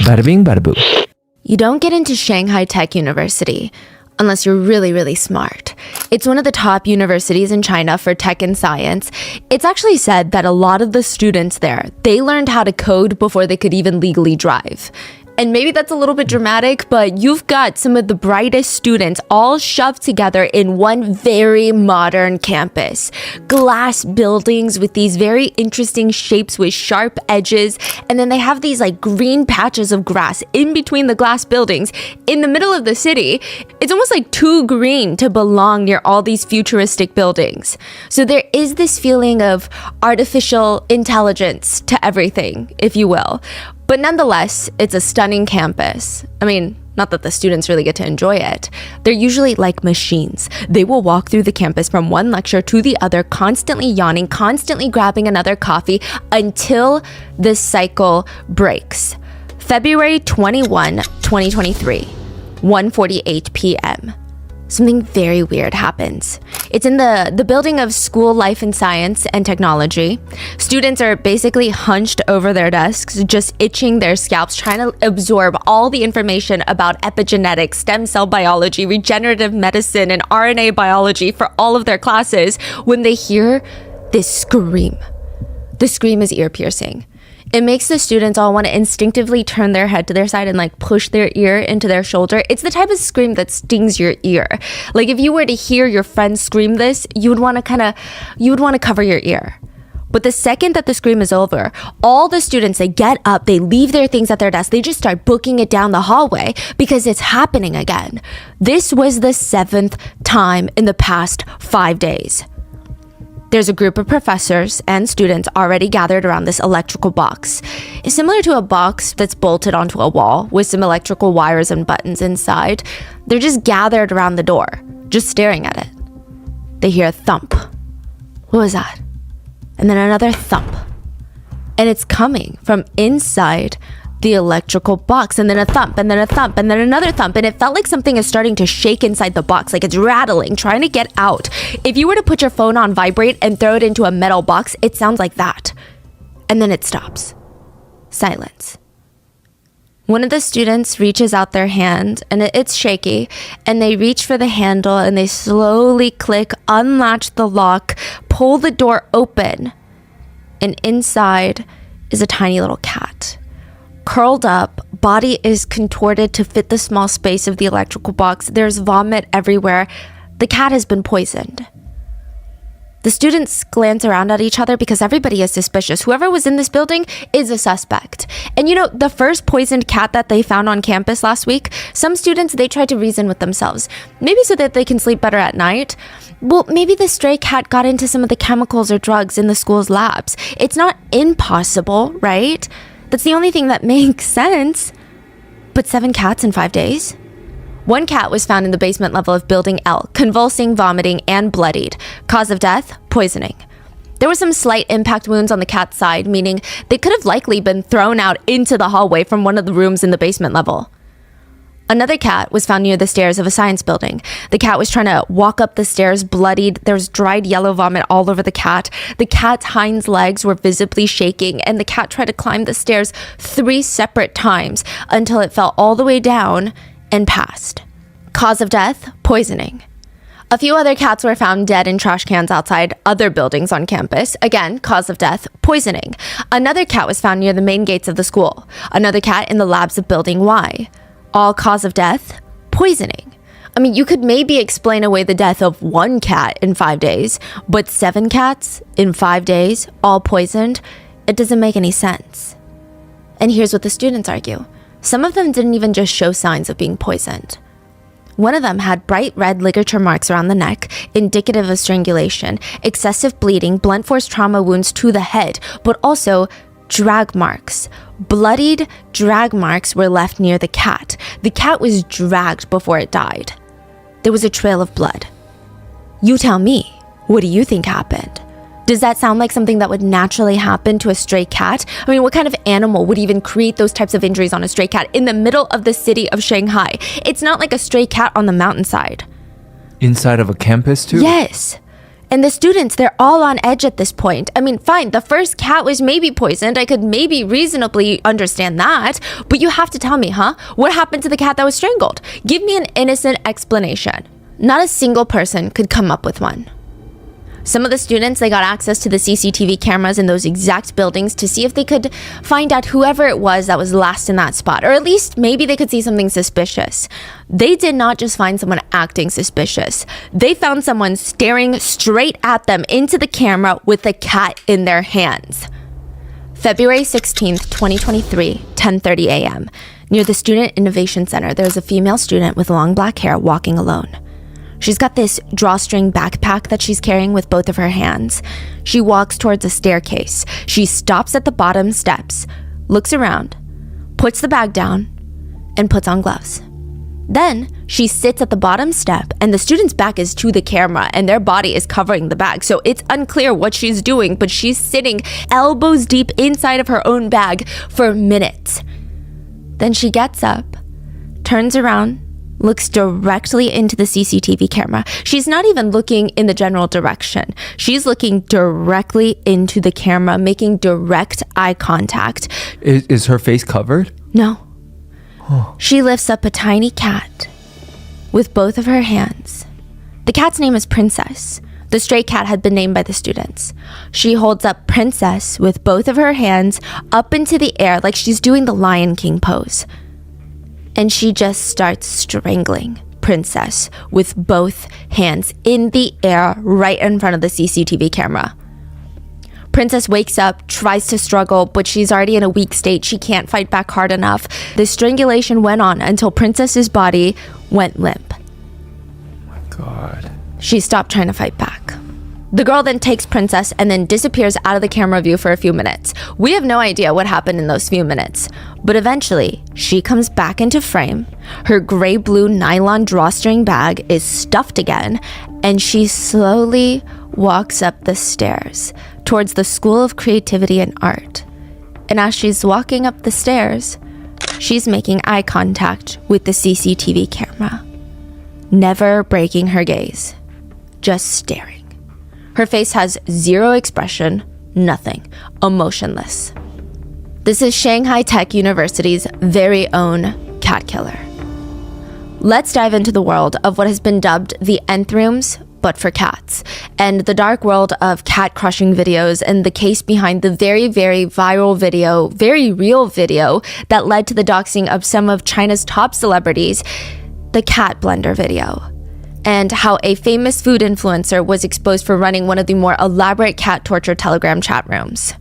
Bada bing, bada boo. You don't get into Shanghai Tech University unless you're really, really smart. It's one of the top universities in China for tech and science. It's actually said that a lot of the students there, they learned how to code before they could even legally drive. And maybe that's a little bit dramatic, but you've got some of the brightest students all shoved together in one very modern campus. Glass buildings with these very interesting shapes with sharp edges. And then they have these like green patches of grass in between the glass buildings in the middle of the city. It's almost like too green to belong near all these futuristic buildings. So there is this feeling of artificial intelligence to everything, if you will. But nonetheless, it's a stunning campus. I mean, not that the students really get to enjoy it. They're usually like machines. They will walk through the campus from one lecture to the other, constantly yawning, constantly grabbing another coffee until this cycle breaks. February 21, 2023, 1:48 p.m. Something very weird happens. It's in the building of School Life and Science and Technology. Students are basically hunched over their desks, just itching their scalps, trying to absorb all the information about epigenetics, stem cell biology, regenerative medicine, and RNA biology for all of their classes when they hear this scream. The scream is ear-piercing. It makes the students all want to instinctively turn their head to their side and like push their ear into their shoulder. It's the type of scream that stings your ear. Like if you were to hear your friend scream this, you would want to cover your ear. But the second that the scream is over, all the students, they get up, they leave their things at their desk, they just start booking it down the hallway because it's happening again. This was the 7th time in the past 5 days. There's a group of professors and students already gathered around this electrical box. It's similar to a box that's bolted onto a wall with some electrical wires and buttons inside. They're just gathered around the door, just staring at it. They hear a thump. What was that? And then another thump. And it's coming from inside the electrical box, and then a thump, and then a thump, and then another thump, and it felt like something is starting to shake inside the box, like it's rattling, trying to get out. If you were to put your phone on vibrate and throw it into a metal box, it sounds like that. And then it stops. Silence. One of the students reaches out their hand, and it's shaky, and they reach for the handle, and they slowly click, unlatch the lock, pull the door open, and inside is a tiny little cat. Curled up, body is contorted to fit the small space of the electrical box. There's vomit everywhere. The cat has been poisoned. The students glance around at each other because everybody is suspicious. Whoever was in this building is a suspect. And you know, the first poisoned cat that they found on campus last week, some students, they tried to reason with themselves. Maybe so that they can sleep better at night. Well, maybe the stray cat got into some of the chemicals or drugs in the school's labs. It's not impossible, right? That's the only thing that makes sense. But 7 cats in 5 days? One cat was found in the basement level of Building L, convulsing, vomiting, and bloodied. Cause of death? Poisoning. There were some slight impact wounds on the cat's side, meaning they could have likely been thrown out into the hallway from one of the rooms in the basement level. Another cat was found near the stairs of a science building. The cat was trying to walk up the stairs, bloodied. There was dried yellow vomit all over the cat. The cat's hind legs were visibly shaking, and the cat tried to climb the stairs 3 separate times until it fell all the way down and passed. Cause of death? Poisoning. A few other cats were found dead in trash cans outside other buildings on campus. Again, cause of death, poisoning. Another cat was found near the main gates of the school. Another cat in the labs of Building Y. All cause of death? Poisoning. I mean, you could maybe explain away the death of 1 cat in 5 days, but 7 cats in 5 days, all poisoned? It doesn't make any sense. And here's what the students argue. Some of them didn't even just show signs of being poisoned. One of them had bright red ligature marks around the neck, indicative of strangulation, excessive bleeding, blunt force trauma wounds to the head, but also drag marks. Bloodied drag marks were left near the cat. The cat was dragged before it died. There was a trail of blood. You tell me, what do you think happened? Does that sound like something that would naturally happen to a stray cat? I mean, what kind of animal would even create those types of injuries on a stray cat in the middle of the city of Shanghai? It's not like a stray cat on the mountainside. Inside of a campus too? Yes. And the students, they're all on edge at this point. I mean, fine, the first cat was maybe poisoned. I could maybe reasonably understand that. But you have to tell me, what happened to the cat that was strangled? Give me an innocent explanation. Not a single person could come up with one. Some of the students, they got access to the CCTV cameras in those exact buildings to see if they could find out whoever it was that was last in that spot, or at least maybe they could see something suspicious. They did not just find someone acting suspicious. They found someone staring straight at them into the camera with a cat in their hands. February 16th, 2023, 10:30 a.m. Near the Student Innovation Center, there is a female student with long black hair walking alone. She's got this drawstring backpack that she's carrying with both of her hands. She walks towards a staircase. She stops at the bottom steps, looks around, puts the bag down, and puts on gloves. Then she sits at the bottom step, and the student's back is to the camera and their body is covering the bag. So it's unclear what she's doing, but she's sitting elbows deep inside of her own bag for minutes. Then she gets up, turns around, looks directly into the CCTV camera. She's not even looking in the general direction. She's looking directly into the camera, making direct eye contact. Is her face covered? No. She lifts up a tiny cat with both of her hands. The cat's name is Princess. The stray cat had been named by the students. She holds up Princess with both of her hands up into the air like she's doing the Lion King pose. And she just starts strangling Princess with both hands in the air right in front of the CCTV camera. Princess wakes up, tries to struggle, but she's already in a weak state. She can't fight back hard enough. The strangulation went on until Princess's body went limp. Oh my God. She stopped trying to fight back. The girl then takes Princess and then disappears out of the camera view for a few minutes. We have no idea what happened in those few minutes, but eventually she comes back into frame. Her gray-blue nylon drawstring bag is stuffed again, and she slowly walks up the stairs towards the School of Creativity and Art. And as she's walking up the stairs, she's making eye contact with the CCTV camera, never breaking her gaze, just staring. Her face has zero expression, nothing, emotionless. This is Shanghai Tech University's very own cat killer. Let's dive into the world of what has been dubbed the nth rooms, but for cats, and the dark world of cat crushing videos and the case behind the very, very viral video, very real video that led to the doxing of some of China's top celebrities, the cat blender video. And how a famous food influencer was exposed for running one of the more elaborate cat torture Telegram chat rooms.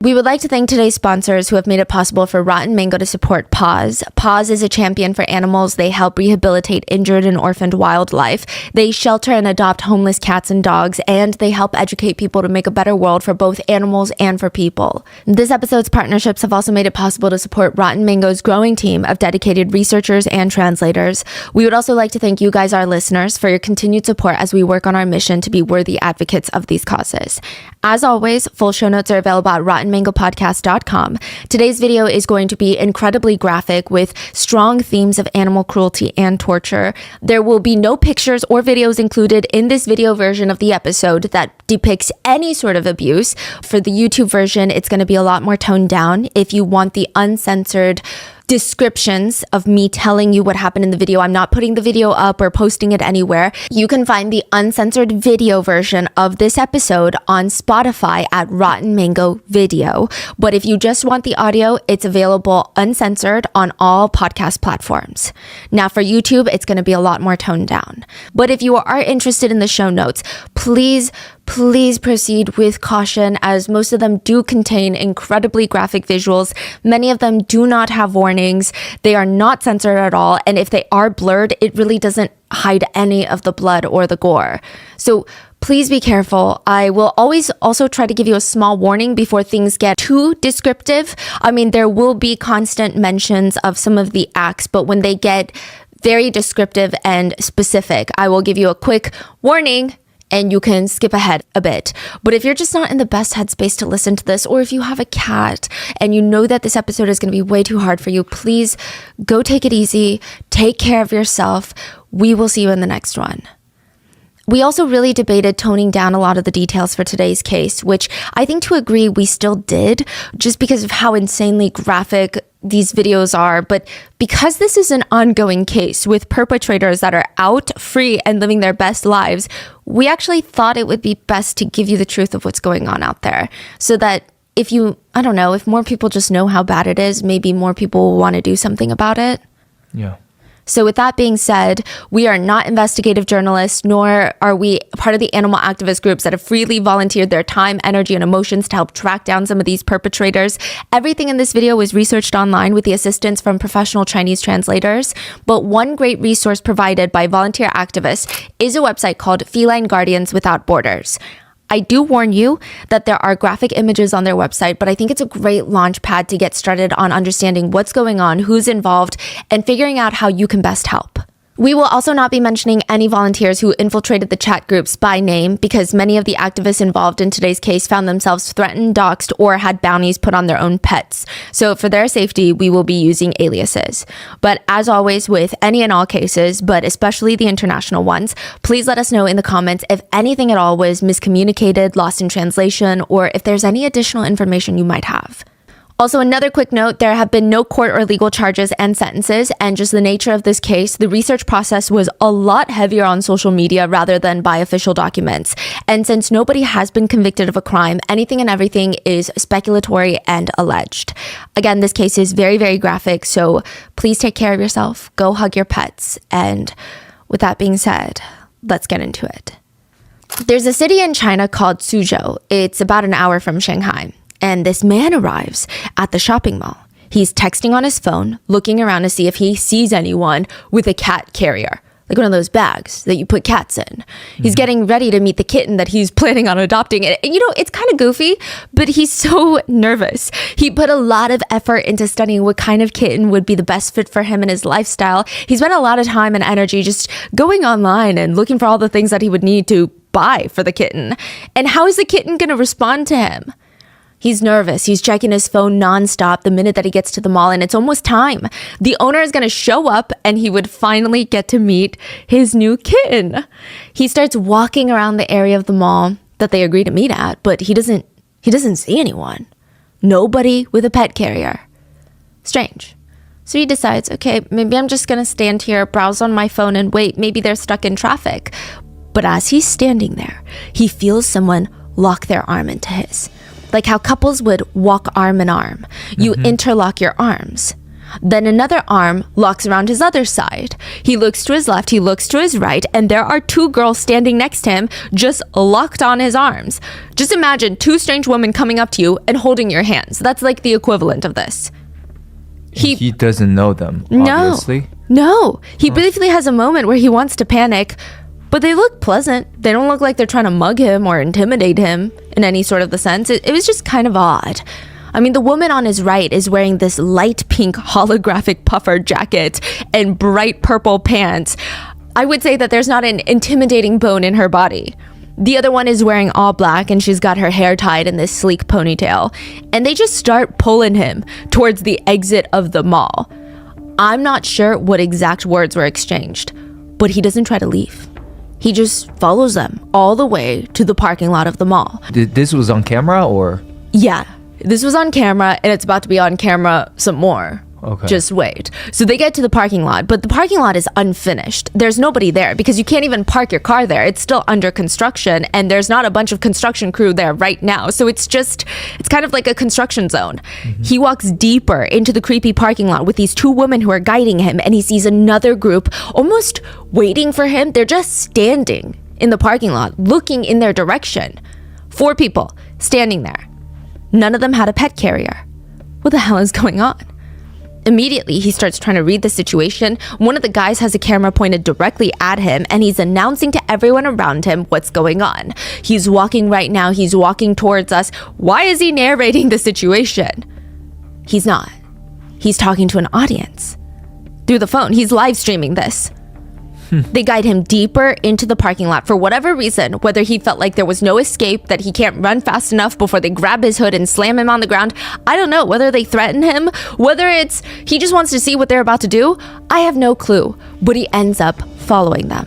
We would like to thank today's sponsors who have made it possible for Rotten Mango to support Paws. Paws is a champion for animals. They help rehabilitate injured and orphaned wildlife. They shelter and adopt homeless cats and dogs, and they help educate people to make a better world for both animals and for people. This episode's partnerships have also made it possible to support Rotten Mango's growing team of dedicated researchers and translators. We would also like to thank you guys, our listeners, for your continued support as we work on our mission to be worthy advocates of these causes. As always, full show notes are available at rottenmangopodcast.com. Today's video is going to be incredibly graphic with strong themes of animal cruelty and torture. There will be no pictures or videos included in this video version of the episode that depicts any sort of abuse. For the YouTube version, it's going to be a lot more toned down. If you want the uncensored descriptions of me telling you what happened in the video, I'm not putting the video up or posting it anywhere. You can find the uncensored video version of this episode on Spotify at Rotten Mango Video. But if you just want the audio, it's available uncensored on all podcast platforms. Now for YouTube, it's going to be a lot more toned down. But if you are interested in the show notes, please proceed with caution, as most of them do contain incredibly graphic visuals. Many of them do not have warnings. They are not censored at all. And if they are blurred, it really doesn't hide any of the blood or the gore. So please be careful. I will always also try to give you a small warning before things get too descriptive. I mean, there will be constant mentions of some of the acts, but when they get very descriptive and specific, I will give you a quick warning and you can skip ahead a bit. But if you're just not in the best headspace to listen to this, or if you have a cat and you know that this episode is going to be way too hard for you, please go take it easy. Take care of yourself. We will see you in the next one. We also really debated toning down a lot of the details for today's case, which I think to agree we still did, just because of how insanely graphic these videos are. But because this is an ongoing case with perpetrators that are out, free, and living their best lives, we actually thought it would be best to give you the truth of what's going on out there, so that if more people just know how bad it is, maybe more people will want to do something about it. Yeah. So with that being said, we are not investigative journalists, nor are we part of the animal activist groups that have freely volunteered their time, energy, and emotions to help track down some of these perpetrators. Everything in this video was researched online with the assistance from professional Chinese translators. But one great resource provided by volunteer activists is a website called Feline Guardians Without Borders. I do warn you that there are graphic images on their website, but I think it's a great launch pad to get started on understanding what's going on, who's involved, and figuring out how you can best help. We will also not be mentioning any volunteers who infiltrated the chat groups by name, because many of the activists involved in today's case found themselves threatened, doxed, or had bounties put on their own pets. So for their safety, we will be using aliases. But as always with any and all cases, but especially the international ones, please let us know in the comments if anything at all was miscommunicated, lost in translation, or if there's any additional information you might have. Also, another quick note, there have been no court or legal charges and sentences, and just the nature of this case, the research process was a lot heavier on social media rather than by official documents. And since nobody has been convicted of a crime, anything and everything is speculatory and alleged. Again, this case is very, very graphic, so please take care of yourself, go hug your pets, and with that being said, let's get into it. There's a city in China called Suzhou. It's about an hour from Shanghai. And this man arrives at the shopping mall. He's texting on his phone, looking around to see if he sees anyone with a cat carrier, like one of those bags that you put cats in. He's getting ready to meet the kitten that he's planning on adopting. And it's kind of goofy, but he's so nervous. He put a lot of effort into studying what kind of kitten would be the best fit for him and his lifestyle. He spent a lot of time and energy just going online and looking for all the things that he would need to buy for the kitten. And how is the kitten going to respond to him? He's nervous. He's checking his phone nonstop the minute that he gets to the mall, and it's almost time. The owner is going to show up, and he would finally get to meet his new kitten. He starts walking around the area of the mall that they agree to meet at, but he doesn't see anyone. Nobody with a pet carrier. Strange. So he decides, okay, maybe I'm just going to stand here, browse on my phone, and wait. Maybe they're stuck in traffic. But as he's standing there, he feels someone lock their arm into his. Like how couples would walk arm in arm. You interlock your arms. Then another arm locks around his other side. He looks to his left, he looks to his right, and there are two girls standing next to him, just locked on his arms. Just imagine two strange women coming up to you and holding your hands. That's like the equivalent of this. He doesn't know them, obviously. No. He briefly has a moment where he wants to panic, but they look pleasant. They don't look like they're trying to mug him or intimidate him in any sort of the sense. It was just kind of odd. I mean, the woman on his right is wearing this light pink holographic puffer jacket and bright purple pants. I would say that there's not an intimidating bone in her body. The other one is wearing all black, and she's got her hair tied in this sleek ponytail. And they just start pulling him towards the exit of the mall. I'm not sure what exact words were exchanged, but he doesn't try to leave. He just follows them all the way to the parking lot of the mall. This was on camera, or? Yeah, this was on camera, and it's about to be on camera some more. Okay. Just wait. So they get to the parking lot, but the parking lot is unfinished. There's nobody there because you can't even park your car there. It's still under construction, and there's not a bunch of construction crew there right now. So it's kind of like a construction zone. He walks deeper into the creepy parking lot with these two women who are guiding him, and he sees another group almost waiting for him. They're just standing in the parking lot, looking in their direction. 4 people standing there. None of them had a pet carrier. What the hell is going on? Immediately, he starts trying to read the situation. One of the guys has a camera pointed directly at him, and he's announcing to everyone around him what's going on. He's walking right now. He's walking towards us. Why is he narrating the situation? He's not. He's talking to an audience through the phone. He's live streaming this. They guide him deeper into the parking lot for whatever reason, whether he felt like there was no escape, that he can't run fast enough before they grab his hood and slam him on the ground. I don't know, whether they threaten him, whether it's he just wants to see what they're about to do. I have no clue, but he ends up following them.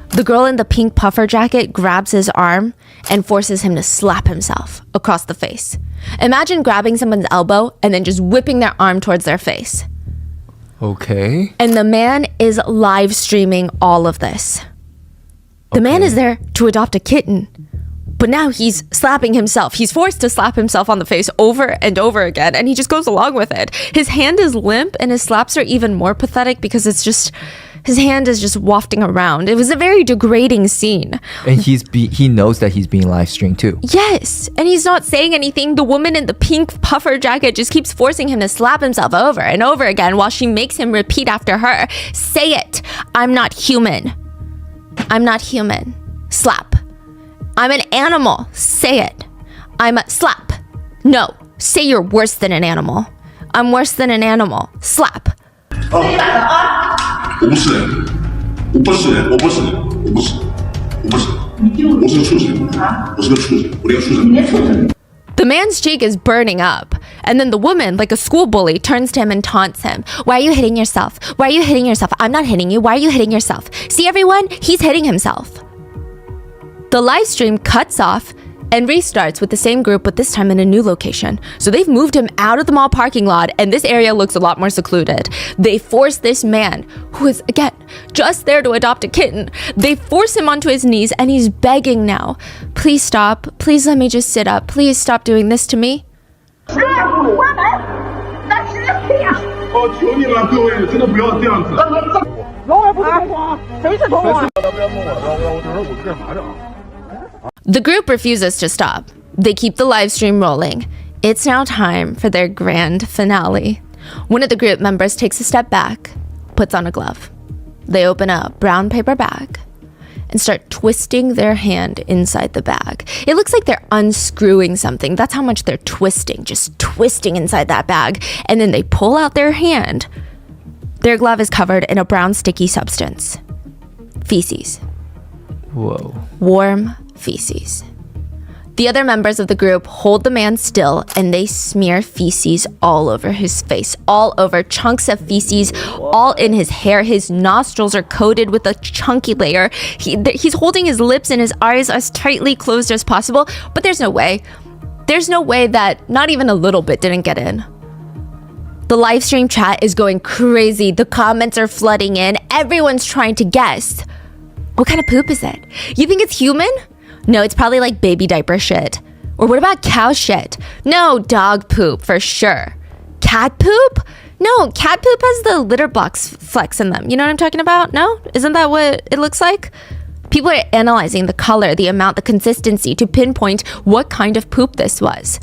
The girl in the pink puffer jacket grabs his arm and forces him to slap himself across the face. Imagine grabbing someone's elbow and then just whipping their arm towards their face. Okay. And the man is live streaming all of this. The man is there to adopt a kitten, but now he's slapping himself. He's forced to slap himself on the face over and over again, and he just goes along with it. His hand is limp, and his slaps are even more pathetic because it's just... his hand is just wafting around. It was a very degrading scene. And he knows that he's being live streamed too. Yes, and he's not saying anything. The woman in the pink puffer jacket just keeps forcing him to slap himself over and over again while she makes him repeat after her. Say it. I'm not human. I'm not human. Slap. I'm an animal. Say it. I'm a slap. No. Say you're worse than an animal. I'm worse than an animal. Slap. 我不是人，我不是人，我不是人，我不是，我不是，我是个畜生，我是个畜生，我连畜生。你连畜生。 The man's cheek is burning up, and then the woman, like a school bully, turns to him and taunts him. Why are you hitting yourself? Why are you hitting yourself? I'm not hitting you. Why are you hitting yourself? See everyone? He's hitting himself. The live stream cuts off and restarts with the same group, but this time in a new location. So they've moved him out of the mall parking lot, and this area looks a lot more secluded. They force this man, who is, again, just there to adopt a kitten, they force him onto his knees, and he's begging now. Please stop. Please let me just sit up. Please stop doing this to me. 哦，求你了，各位，真的不要这样子。老外不是同框，谁是同框？ The group refuses to stop. They keep the live stream rolling. It's now time for their grand finale. One of the group members takes a step back, puts on a glove. They open a brown paper bag and start twisting their hand inside the bag. It looks like they're unscrewing something. That's how much they're twisting, just twisting inside that bag. And then they pull out their hand. Their glove is covered in a brown sticky substance. Feces. Whoa. Warm feces. The other members of the group hold the man still and they smear feces all over his face, all over, chunks of feces, all in his hair. His nostrils are coated with a chunky layer. He's holding his lips and his eyes as tightly closed as possible, but there's no way. There's no way that not even a little bit didn't get in. The live stream chat is going crazy. The comments are flooding in. Everyone's trying to guess. What kind of poop is it? You think it's human? No, it's probably like baby diaper shit. Or what about cow shit? No, dog poop for sure. Cat poop? No, cat poop has the litter box flecks in them. You know what I'm talking about? No? Isn't that what it looks like? People are analyzing the color, the amount, the consistency to pinpoint what kind of poop this was.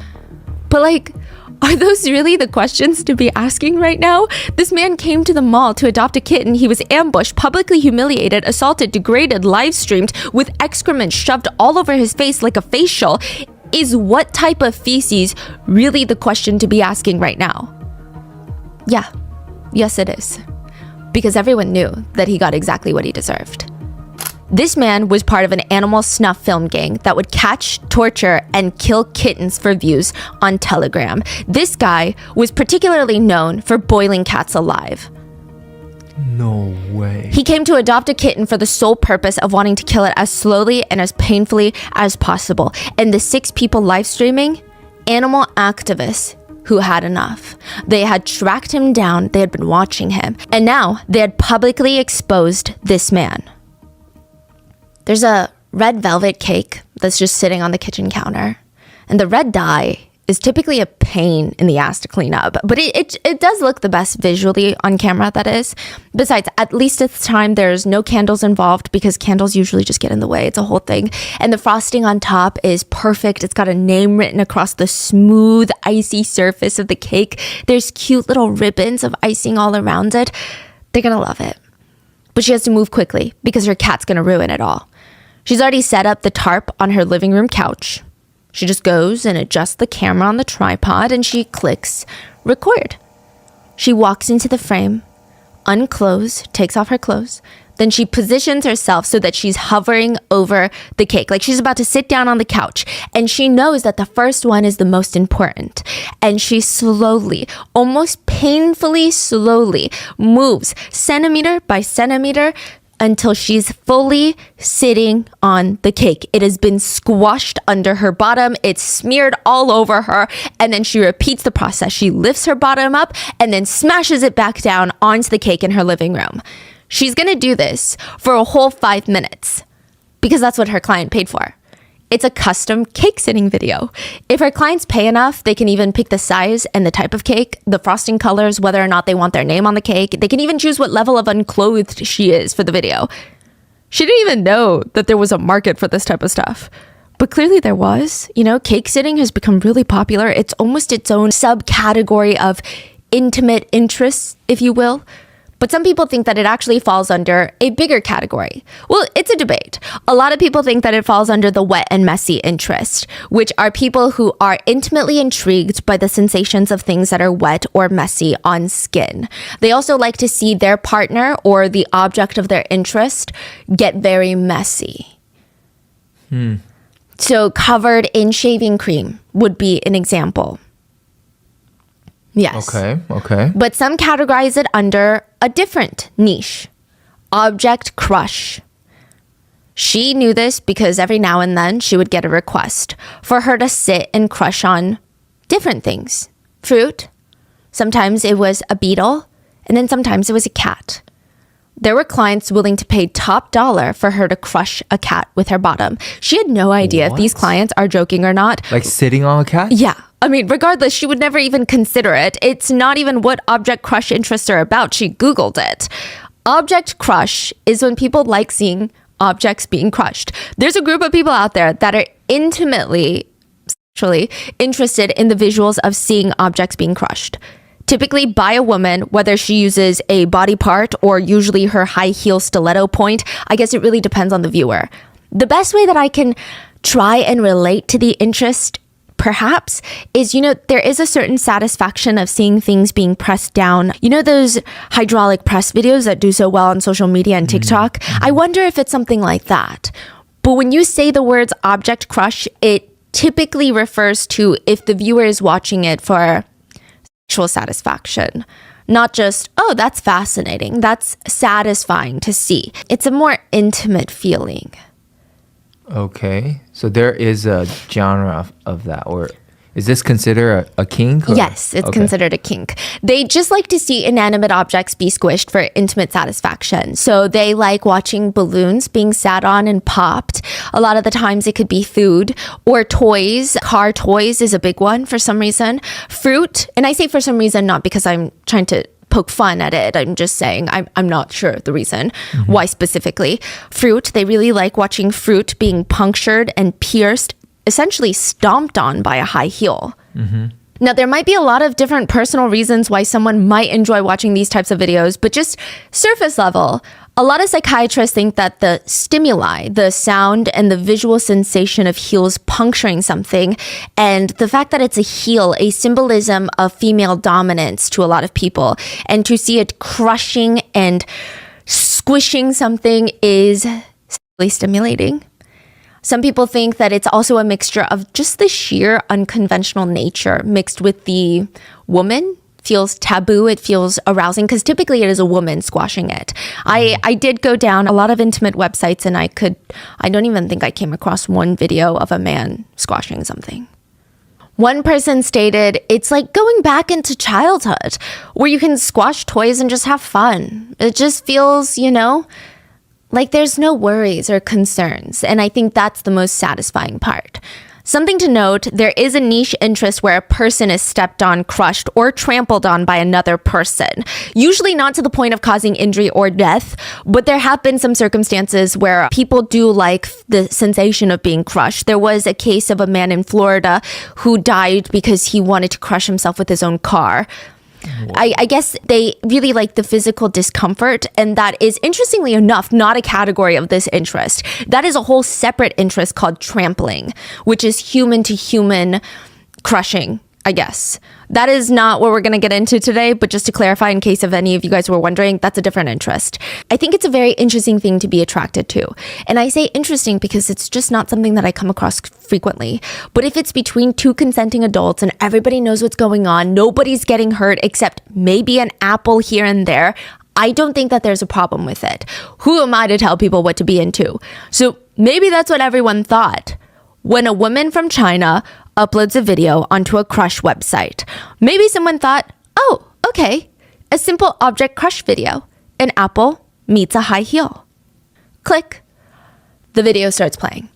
But like, are those really the questions to be asking right now? This man came to the mall to adopt a kitten. He was ambushed, publicly humiliated, assaulted, degraded, live streamed, with excrement shoved all over his face like a facial. Is what type of feces really the question to be asking right now? Yeah. Yes, it is. Because everyone knew that he got exactly what he deserved. This man was part of an animal snuff film gang that would catch, torture, and kill kittens for views on Telegram. This guy was particularly known for boiling cats alive. No way. He came to adopt a kitten for the sole purpose of wanting to kill it as slowly and as painfully as possible. And the 6 people live streaming, animal activists who had enough. They had tracked him down, they had been watching him, and now they had publicly exposed this man. There's a red velvet cake that's just sitting on the kitchen counter. And the red dye is typically a pain in the ass to clean up. But it does look the best visually on camera, that is. Besides, at least at the time, there's no candles involved because candles usually just get in the way. It's a whole thing. And the frosting on top is perfect. It's got a name written across the smooth, icy surface of the cake. There's cute little ribbons of icing all around it. They're gonna love it. But she has to move quickly because her cat's gonna ruin it all. She's already set up the tarp on her living room couch. She just goes and adjusts the camera on the tripod and she clicks record. She walks into the frame, unclothes, takes off her clothes, Then she positions herself so that she's hovering over the cake, like she's about to sit down on the couch. And she knows that the first one is the most important. And she slowly, almost painfully slowly, moves centimeter by centimeter until she's fully sitting on the cake. It has been squashed under her bottom. It's smeared all over her. And then she repeats the process. She lifts her bottom up and then smashes it back down onto the cake in her living room. She's going to do this for a whole 5 minutes because that's what her client paid for. It's a custom cake sitting video. If her clients pay enough, they can even pick the size and the type of cake, the frosting colors, whether or not they want their name on the cake. They can even choose what level of unclothed she is for the video. She didn't even know that there was a market for this type of stuff. But clearly there was. You know, cake sitting has become really popular. It's almost its own subcategory of intimate interests, if you will. But some people think that it actually falls under a bigger category. Well, it's a debate. A lot of people think that it falls under the wet and messy interest, which are people who are intimately intrigued by the sensations of things that are wet or messy on skin. They also like to see their partner or the object of their interest get very messy. So covered in shaving cream would be an example. Yes. Okay. But some categorize it under a different niche. Object crush. She knew this because every now and then she would get a request for her to sit and crush on different things. Fruit. Sometimes it was a beetle. And then sometimes it was a cat. There were clients willing to pay top dollar for her to crush a cat with her bottom. She had no idea if these clients are joking or not. Like sitting on a cat? Yeah. I mean, regardless, she would never even consider it. It's not even what object crush interests are about. She Googled it. Object crush is when people like seeing objects being crushed. There's a group of people out there that are intimately sexually interested in the visuals of seeing objects being crushed. Typically by a woman, whether she uses a body part or usually her high heel stiletto point. I guess it really depends on the viewer. The best way that I can try and relate to the interest perhaps is, you know, there is a certain satisfaction of seeing things being pressed down. You know, those hydraulic press videos that do so well on social media and TikTok? I wonder if it's something like that. But when you say the words object crush, it typically refers to if the viewer is watching it for sexual satisfaction. Not just, oh, that's fascinating. That's satisfying to see. It's a more intimate feeling. Okay. So there is a genre of that, or is this considered a kink? Or? Yes, it's considered a kink. They just like to see inanimate objects be squished for intimate satisfaction. So they like watching balloons being sat on and popped. A lot of the times it could be food or toys. Car toys is a big one for some reason. Fruit, and I say for some reason, not because I'm trying to poke fun at it. I'm just saying I'm not sure the reason why specifically. Fruit, they really like watching fruit being punctured and pierced, essentially stomped on by a high heel. Now, there might be a lot of different personal reasons why someone might enjoy watching these types of videos, but just surface level, a lot of psychiatrists think that the stimuli, the sound and the visual sensation of heels puncturing something, and the fact that it's a heel, a symbolism of female dominance to a lot of people, and to see it crushing and squishing something is really stimulating. Some people think that it's also a mixture of just the sheer unconventional nature mixed with the woman. Feels taboo, it feels arousing, because typically it is a woman squashing it. I did go down a lot of intimate websites and I don't even think I came across one video of a man squashing something. One person stated, it's like going back into childhood where you can squash toys and just have fun. It just feels, you know, like there's no worries or concerns. And I think that's the most satisfying part. Something to note, there is a niche interest where a person is stepped on, crushed, or trampled on by another person. Usually not to the point of causing injury or death, but there have been some circumstances where people do like the sensation of being crushed. There was a case of a man in Florida who died because he wanted to crush himself with his own car. I guess they really like the physical discomfort, and that is, interestingly enough, not a category of this interest. That is a whole separate interest called trampling, which is human to human crushing. I guess. That is not what we're going to get into today, but just to clarify, in case of any of you guys were wondering, that's a different interest. I think it's a very interesting thing to be attracted to. And I say interesting because it's just not something that I come across frequently. But if it's between two consenting adults and everybody knows what's going on, nobody's getting hurt except maybe an apple here and there, I don't think that there's a problem with it. Who am I to tell people what to be into? So maybe that's what everyone thought when a woman from China uploads a video onto a crush website. Maybe someone thought, oh, okay, a simple object crush video. An apple meets a high heel. Click. The video starts playing.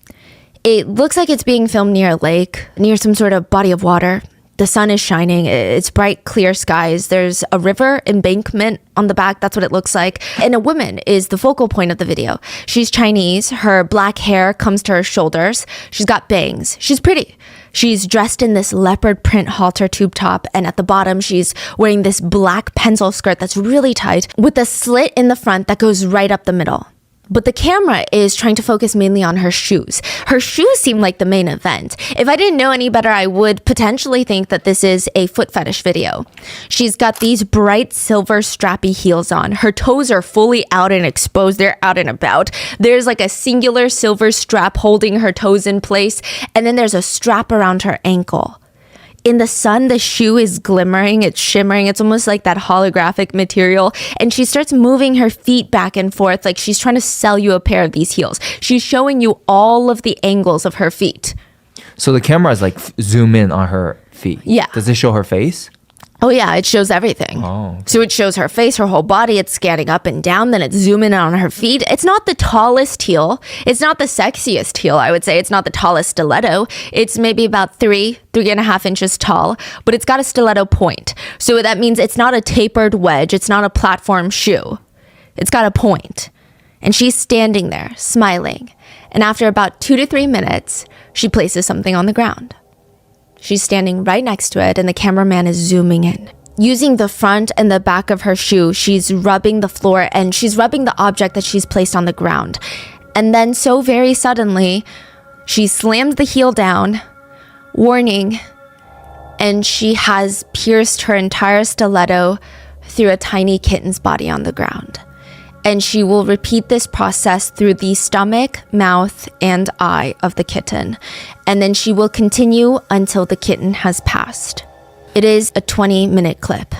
It looks like it's being filmed near a lake, near some sort of body of water. The sun is shining. It's bright, clear skies. There's a river embankment on the back. That's what it looks like. And a woman is the focal point of the video. She's Chinese. Her black hair comes to her shoulders. She's got bangs. She's pretty. She's dressed in this leopard print halter tube top. And at the bottom, she's wearing this black pencil skirt that's really tight with a slit in the front that goes right up the middle. But the camera is trying to focus mainly on her shoes. Her shoes seem like the main event. If I didn't know any better, I would potentially think that this is a foot fetish video. She's got these bright silver strappy heels on. Her toes are fully out and exposed. They're out and about. There's like a singular silver strap holding her toes in place. And then there's a strap around her ankle. In the sun, the shoe is glimmering, it's shimmering, it's almost like that holographic material. And she starts moving her feet back and forth like she's trying to sell you a pair of these heels. She's showing you all of the angles of her feet. So the camera is like zoom in on her feet. Yeah. Does it show her face? Oh yeah, it shows everything. Oh, okay. So it shows her face, her whole body, it's scanning up and down, then it's zooming in on her feet. It's not the tallest heel. It's not the sexiest heel, I would say. It's not the tallest stiletto. It's maybe about 3.5 inches tall, but it's got a stiletto point. So that means it's not a tapered wedge. It's not a platform shoe. It's got a point. And she's standing there, smiling. And after about 2 to 3 minutes, she places something on the ground. She's standing right next to it, and the cameraman is zooming in. Using the front and the back of her shoe, she's rubbing the floor, and she's rubbing the object that she's placed on the ground. And then, so very suddenly, she slams the heel down, warning, and she has pierced her entire stiletto through a tiny kitten's body on the ground. And she will repeat this process through the stomach, mouth, and eye of the kitten. And then she will continue until the kitten has passed. It is a 20-minute clip.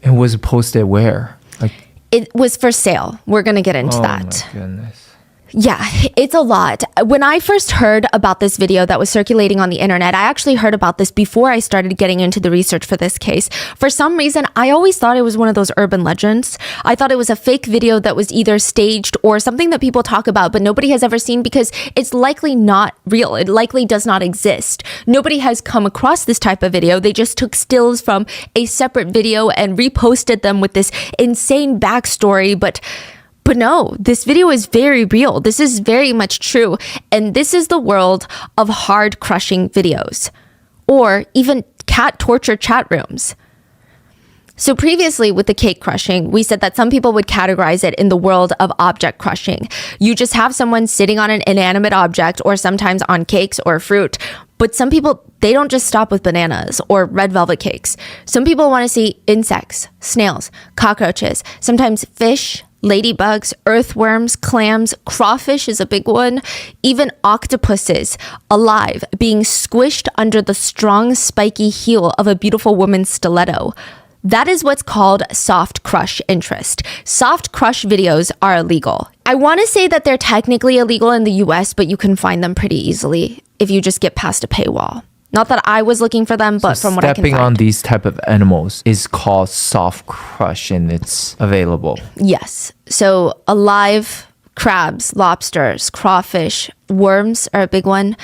And was it posted where? Like, It was for sale. We're going to get into oh that. my goodness. Yeah, it's a lot. When I first heard about this video that was circulating on the internet, I actually heard about this before I started getting into the research for this case. For some reason, I always thought it was one of those urban legends. I thought it was a fake video that was either staged or something that people talk about, but nobody has ever seen because it's likely not real. It likely does not exist. Nobody has come across this type of video. They just took stills from a separate video and reposted them with this insane backstory, But no, this video is very real. This is very much true. And this is the world of hard crushing videos or even cat torture chat rooms. So previously with the cake crushing, we said that some people would categorize it in the world of object crushing. You just have someone sitting on an inanimate object or sometimes on cakes or fruit. But some people, they don't just stop with bananas or red velvet cakes. Some people want to see insects, snails, cockroaches, sometimes fish, ladybugs, earthworms, clams, crawfish is a big one, even octopuses alive being squished under the strong spiky heel of a beautiful woman's stiletto. That is what's called soft crush interest. Soft crush videos are illegal. I want to say that they're technically illegal in the US, but you can find them pretty easily if you just get past a paywall. Not that I was looking for them, but from what I can find. Stepping on these type of animals is called soft crush, and it's available. Yes. So alive crabs, lobsters, crawfish, worms are a big one.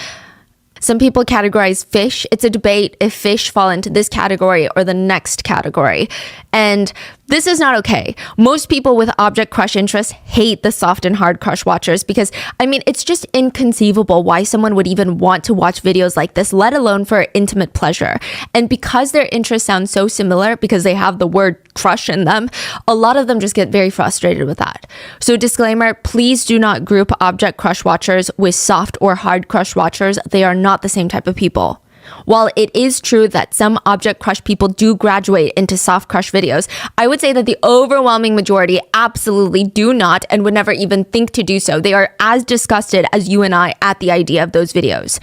Some people categorize fish. It's a debate if fish fall into this category or the next category. And this is not okay. Most people with object crush interests hate the soft and hard crush watchers because, I mean, it's just inconceivable why someone would even want to watch videos like this, let alone for intimate pleasure. And because their interests sound so similar, because they have the word crush in them, a lot of them just get very frustrated with that. So disclaimer, please do not group object crush watchers with soft or hard crush watchers. They are not the same type of people. While it is true that some object crush people do graduate into soft crush videos, I would say that the overwhelming majority absolutely do not and would never even think to do so. They are as disgusted as you and I at the idea of those videos.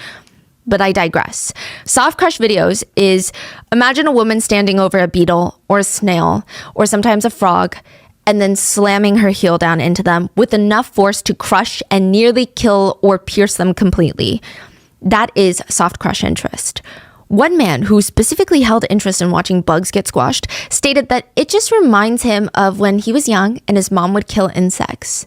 But I digress. Soft crush videos is, imagine a woman standing over a beetle or a snail or sometimes a frog and then slamming her heel down into them with enough force to crush and nearly kill or pierce them completely. That is soft crush interest. One man who specifically held interest in watching bugs get squashed stated that it just reminds him of when he was young and his mom would kill insects.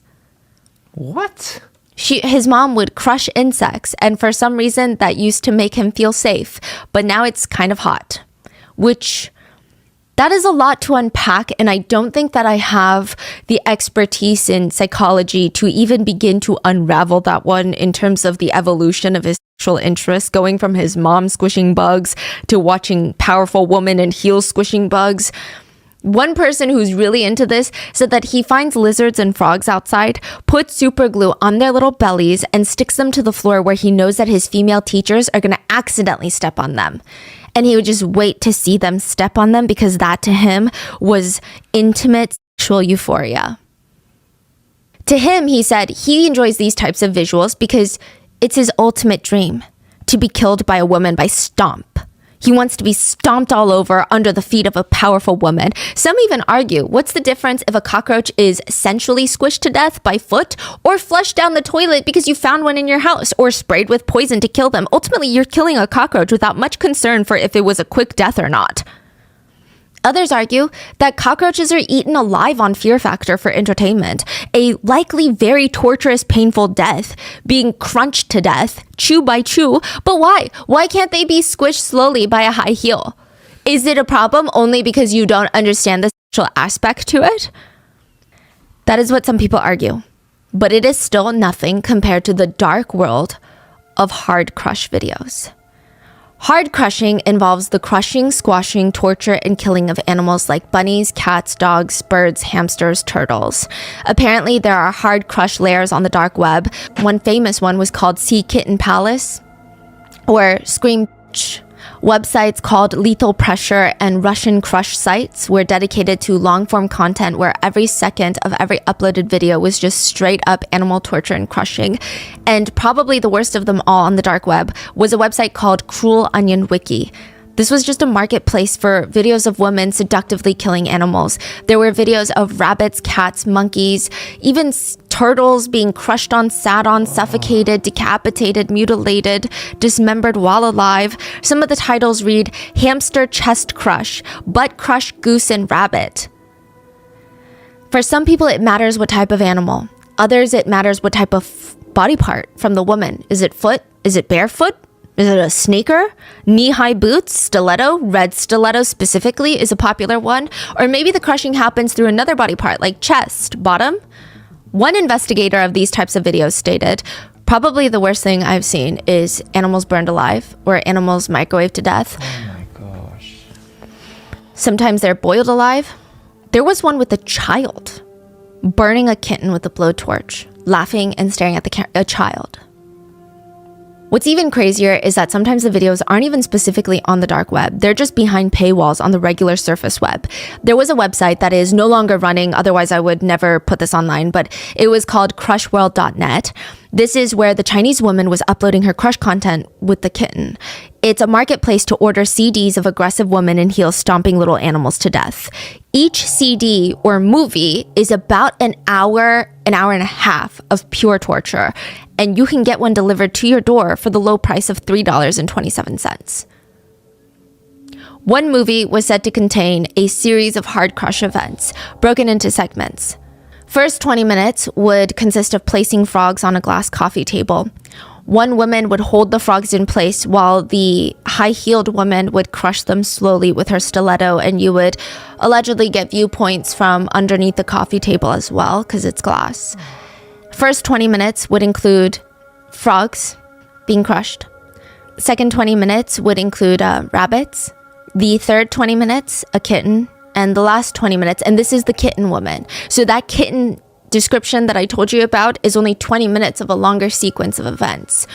What? His mom would crush insects, and for some reason that used to make him feel safe, but now it's kind of hot, which that is a lot to unpack, and I don't think that I have the expertise in psychology to even begin to unravel that one in terms of the evolution of his sexual interest, going from his mom squishing bugs to watching powerful women in heels squishing bugs. One person who's really into this said that he finds lizards and frogs outside, puts super glue on their little bellies, and sticks them to the floor where he knows that his female teachers are going to accidentally step on them. And he would just wait to see them step on them because that to him was intimate sexual euphoria. To him, he said he enjoys these types of visuals because it's his ultimate dream to be killed by a woman by stomp. He wants to be stomped all over under the feet of a powerful woman. Some even argue, what's the difference if a cockroach is sensually squished to death by foot or flushed down the toilet because you found one in your house or sprayed with poison to kill them? Ultimately, you're killing a cockroach without much concern for if it was a quick death or not. Others argue that cockroaches are eaten alive on Fear Factor for entertainment, a likely very torturous, painful death, being crunched to death, chew by chew. But why? Why can't they be squished slowly by a high heel? Is it a problem only because you don't understand the sexual aspect to it? That is what some people argue. But it is still nothing compared to the dark world of hard crush videos. Hard crushing involves the crushing, squashing, torture, and killing of animals like bunnies, cats, dogs, birds, hamsters, turtles. Apparently, there are hard crush layers on the dark web. One famous one was called Sea Kitten Palace or Scream. Websites called Lethal Pressure and Russian Crush sites were dedicated to long-form content where every second of every uploaded video was just straight up animal torture and crushing. And probably the worst of them all on the dark web was a website called Cruel Onion Wiki. This was just a marketplace for videos of women seductively killing animals. There were videos of rabbits, cats, monkeys, even turtles being crushed on, sat on, suffocated, decapitated, mutilated, dismembered while alive. Some of the titles read Hamster Chest Crush, Butt Crush Goose and Rabbit. For some people, it matters what type of animal. Others, it matters what type of body part from the woman. Is it foot? Is it barefoot? Is it a sneaker? Knee-high boots? Stiletto? Red stiletto specifically is a popular one. Or maybe the crushing happens through another body part like chest, bottom. One investigator of these types of videos stated, probably the worst thing I've seen is animals burned alive or animals microwaved to death. Oh my gosh. Sometimes they're boiled alive. There was one with a child burning a kitten with a blowtorch, laughing and staring at a child. What's even crazier is that sometimes the videos aren't even specifically on the dark web. They're just behind paywalls on the regular surface web. There was a website that is no longer running, otherwise I would never put this online, but it was called crushworld.net. This is where the Chinese woman was uploading her crush content with the kitten. It's a marketplace to order CDs of aggressive women in heels stomping little animals to death. Each CD or movie is about an hour and a half of pure torture, and you can get one delivered to your door for the low price of $3.27. One movie was said to contain a series of hard crush events, broken into segments. First 20 minutes would consist of placing frogs on a glass coffee table. One woman would hold the frogs in place while the high-heeled woman would crush them slowly with her stiletto, and you would allegedly get viewpoints from underneath the coffee table as well, because it's glass. First 20 minutes would include frogs being crushed. Second 20 minutes would include rabbits. The third 20 minutes, a kitten. And the last 20 minutes, and this is the kitten woman. So that kitten description that I told you about is only 20 minutes of a longer sequence of events.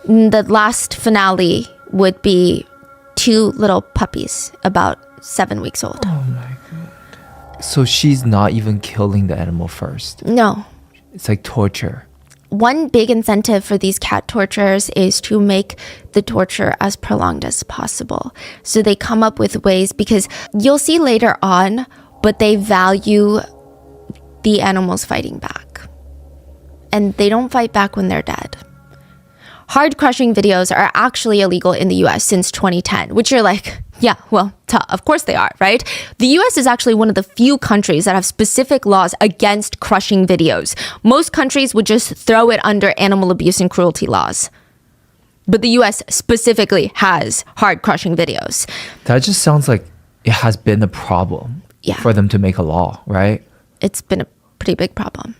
The last finale would be 2 little puppies, about 7 weeks old. So she's not even killing the animal first. No. It's like torture. One big incentive for these cat torturers is to make the torture as prolonged as possible. So they come up with ways, because you'll see later on, but they value the animals fighting back. And they don't fight back when they're dead. Hard crushing videos are actually illegal in the US since 2010, which you're like, yeah, well, of course they are, right? The US is actually one of the few countries that have specific laws against crushing videos. Most countries would just throw it under animal abuse and cruelty laws. But the US specifically has hard crushing videos. That just sounds like it has been a problem for them to make a law, right? It's been a pretty big problem.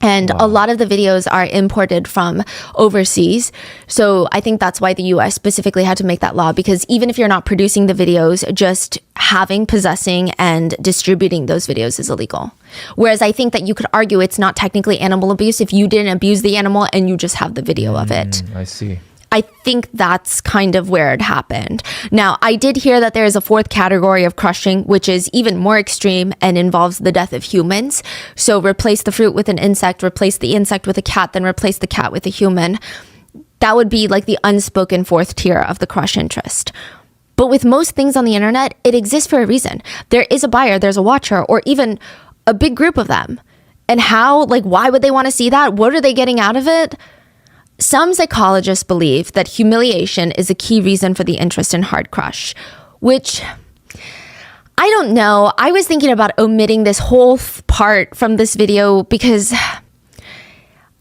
And a lot of the videos are imported from overseas. So I think that's why the US specifically had to make that law, because even if you're not producing the videos, just having, possessing, and distributing those videos is illegal. Whereas I think that you could argue it's not technically animal abuse if you didn't abuse the animal and you just have the video of it. I see. I think that's kind of where it happened. Now, I did hear that there is a 4th category of crushing, which is even more extreme and involves the death of humans. So replace the fruit with an insect, replace the insect with a cat, then replace the cat with a human. That would be like the unspoken 4th tier of the crush interest. But with most things on the internet, it exists for a reason. There is a buyer, there's a watcher, or even a big group of them. And why would they want to see that? What are they getting out of it? Some psychologists believe that humiliation is a key reason for the interest in hard crush, which I don't know. I was thinking about omitting this whole part from this video because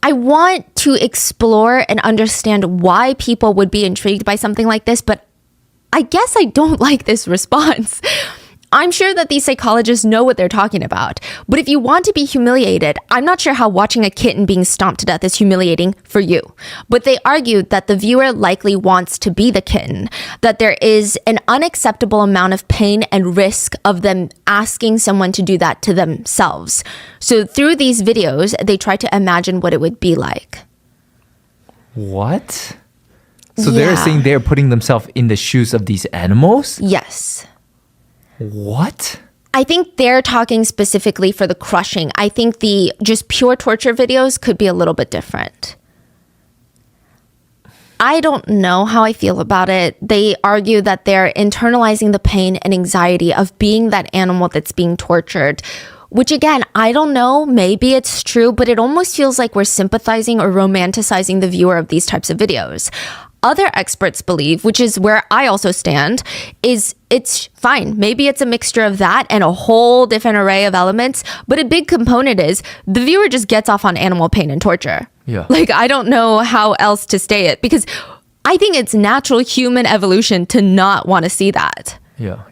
I want to explore and understand why people would be intrigued by something like this, but I guess I don't like this response. I'm sure that these psychologists know what they're talking about. But if you want to be humiliated, I'm not sure how watching a kitten being stomped to death is humiliating for you. But they argued that the viewer likely wants to be the kitten, that there is an unacceptable amount of pain and risk of them asking someone to do that to themselves. So through these videos, they try to imagine what it would be like. What? So they're saying they're putting themselves in the shoes of these animals? Yes. What? I think they're talking specifically for the crushing. I think the just pure torture videos could be a little bit different. I don't know how I feel about it. They argue that they're internalizing the pain and anxiety of being that animal that's being tortured, which again, I don't know, maybe it's true, but it almost feels like we're sympathizing or romanticizing the viewer of these types of videos. Other experts believe, which is where I also stand, is it's fine. Maybe it's a mixture of that and a whole different array of elements, but a big component is the viewer just gets off on animal pain and torture. Yeah. I don't know how else to state it, because I think it's natural human evolution to not want to see that. Yeah.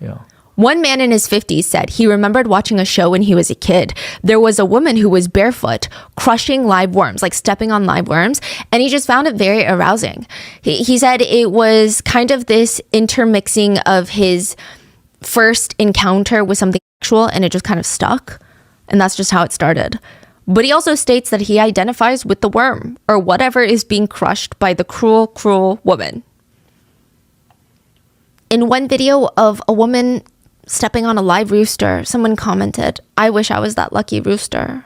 One man in his 50s said he remembered watching a show when he was a kid. There was a woman who was barefoot, crushing live worms, stepping on live worms, and he just found it very arousing. He said it was kind of this intermixing of his first encounter with something sexual, and it just kind of stuck, and that's just how it started. But he also states that he identifies with the worm, or whatever is being crushed by the cruel, cruel woman. In one video of a woman stepping on a live rooster, someone commented, "I wish I was that lucky rooster."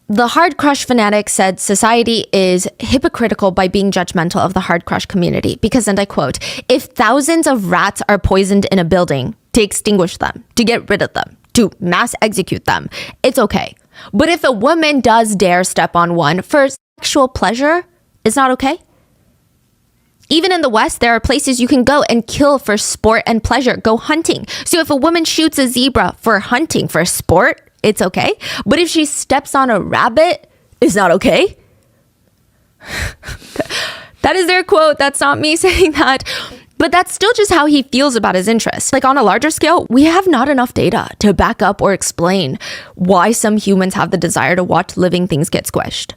The hard crush fanatic said society is hypocritical by being judgmental of the hard crush community because, and I quote, "If thousands of rats are poisoned in a building, to extinguish them, to get rid of them, to mass execute them, it's okay. But if a woman does dare step on one for sexual pleasure, it's not okay." Even in the West, there are places you can go and kill for sport and pleasure. Go hunting. So if a woman shoots a zebra for hunting, for sport, it's okay. But if she steps on a rabbit, it's not okay. That is their quote. That's not me saying that. But that's still just how he feels about his interests. On a larger scale, we have not enough data to back up or explain why some humans have the desire to watch living things get squished.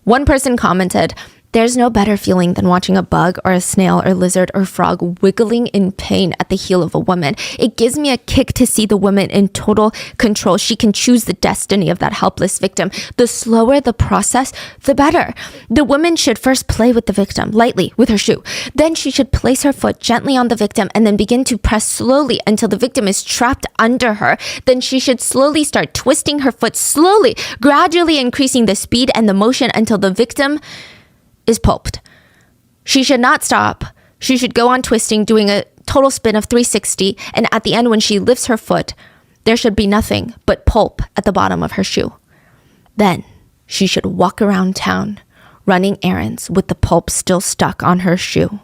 One person commented, There's no better feeling than watching a bug or a snail or lizard or frog wiggling in pain at the heel of a woman. It gives me a kick to see the woman in total control. She can choose the destiny of that helpless victim. The slower the process, the better. The woman should first play with the victim, lightly, with her shoe. Then she should place her foot gently on the victim and then begin to press slowly until the victim is trapped under her. Then she should slowly start twisting her foot slowly, gradually increasing the speed and the motion until the victim is pulped. She should not stop. She should go on twisting, doing a total spin of 360, and at the end when she lifts her foot, there should be nothing but pulp at the bottom of her shoe. Then she should walk around town, running errands with the pulp still stuck on her shoe.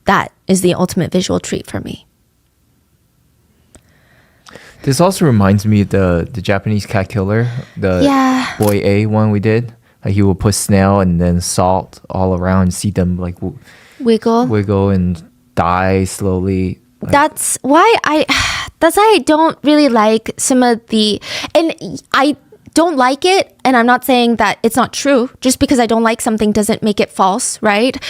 That is the ultimate visual treat for me. This also reminds me of the Japanese cat killer, the Boy A one we did. Like he would put snail and then salt all around, see them like wiggle and die slowly. That's why I don't really like some of the, and I don't like it, and I'm not saying that it's not true. Just because I don't like something doesn't make it false, right?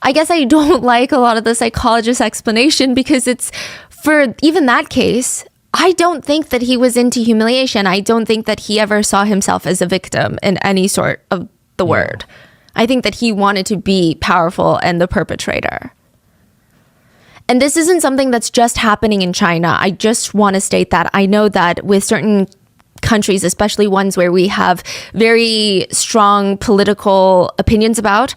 I guess I don't like a lot of the psychologist's explanation because it's, for even that case, I don't think that he was into humiliation. I don't think that he ever saw himself as a victim in any sort of the word. I think that he wanted to be powerful and the perpetrator. And this isn't something that's just happening in China. I just want to state that I know that with certain countries, especially ones where we have very strong political opinions about,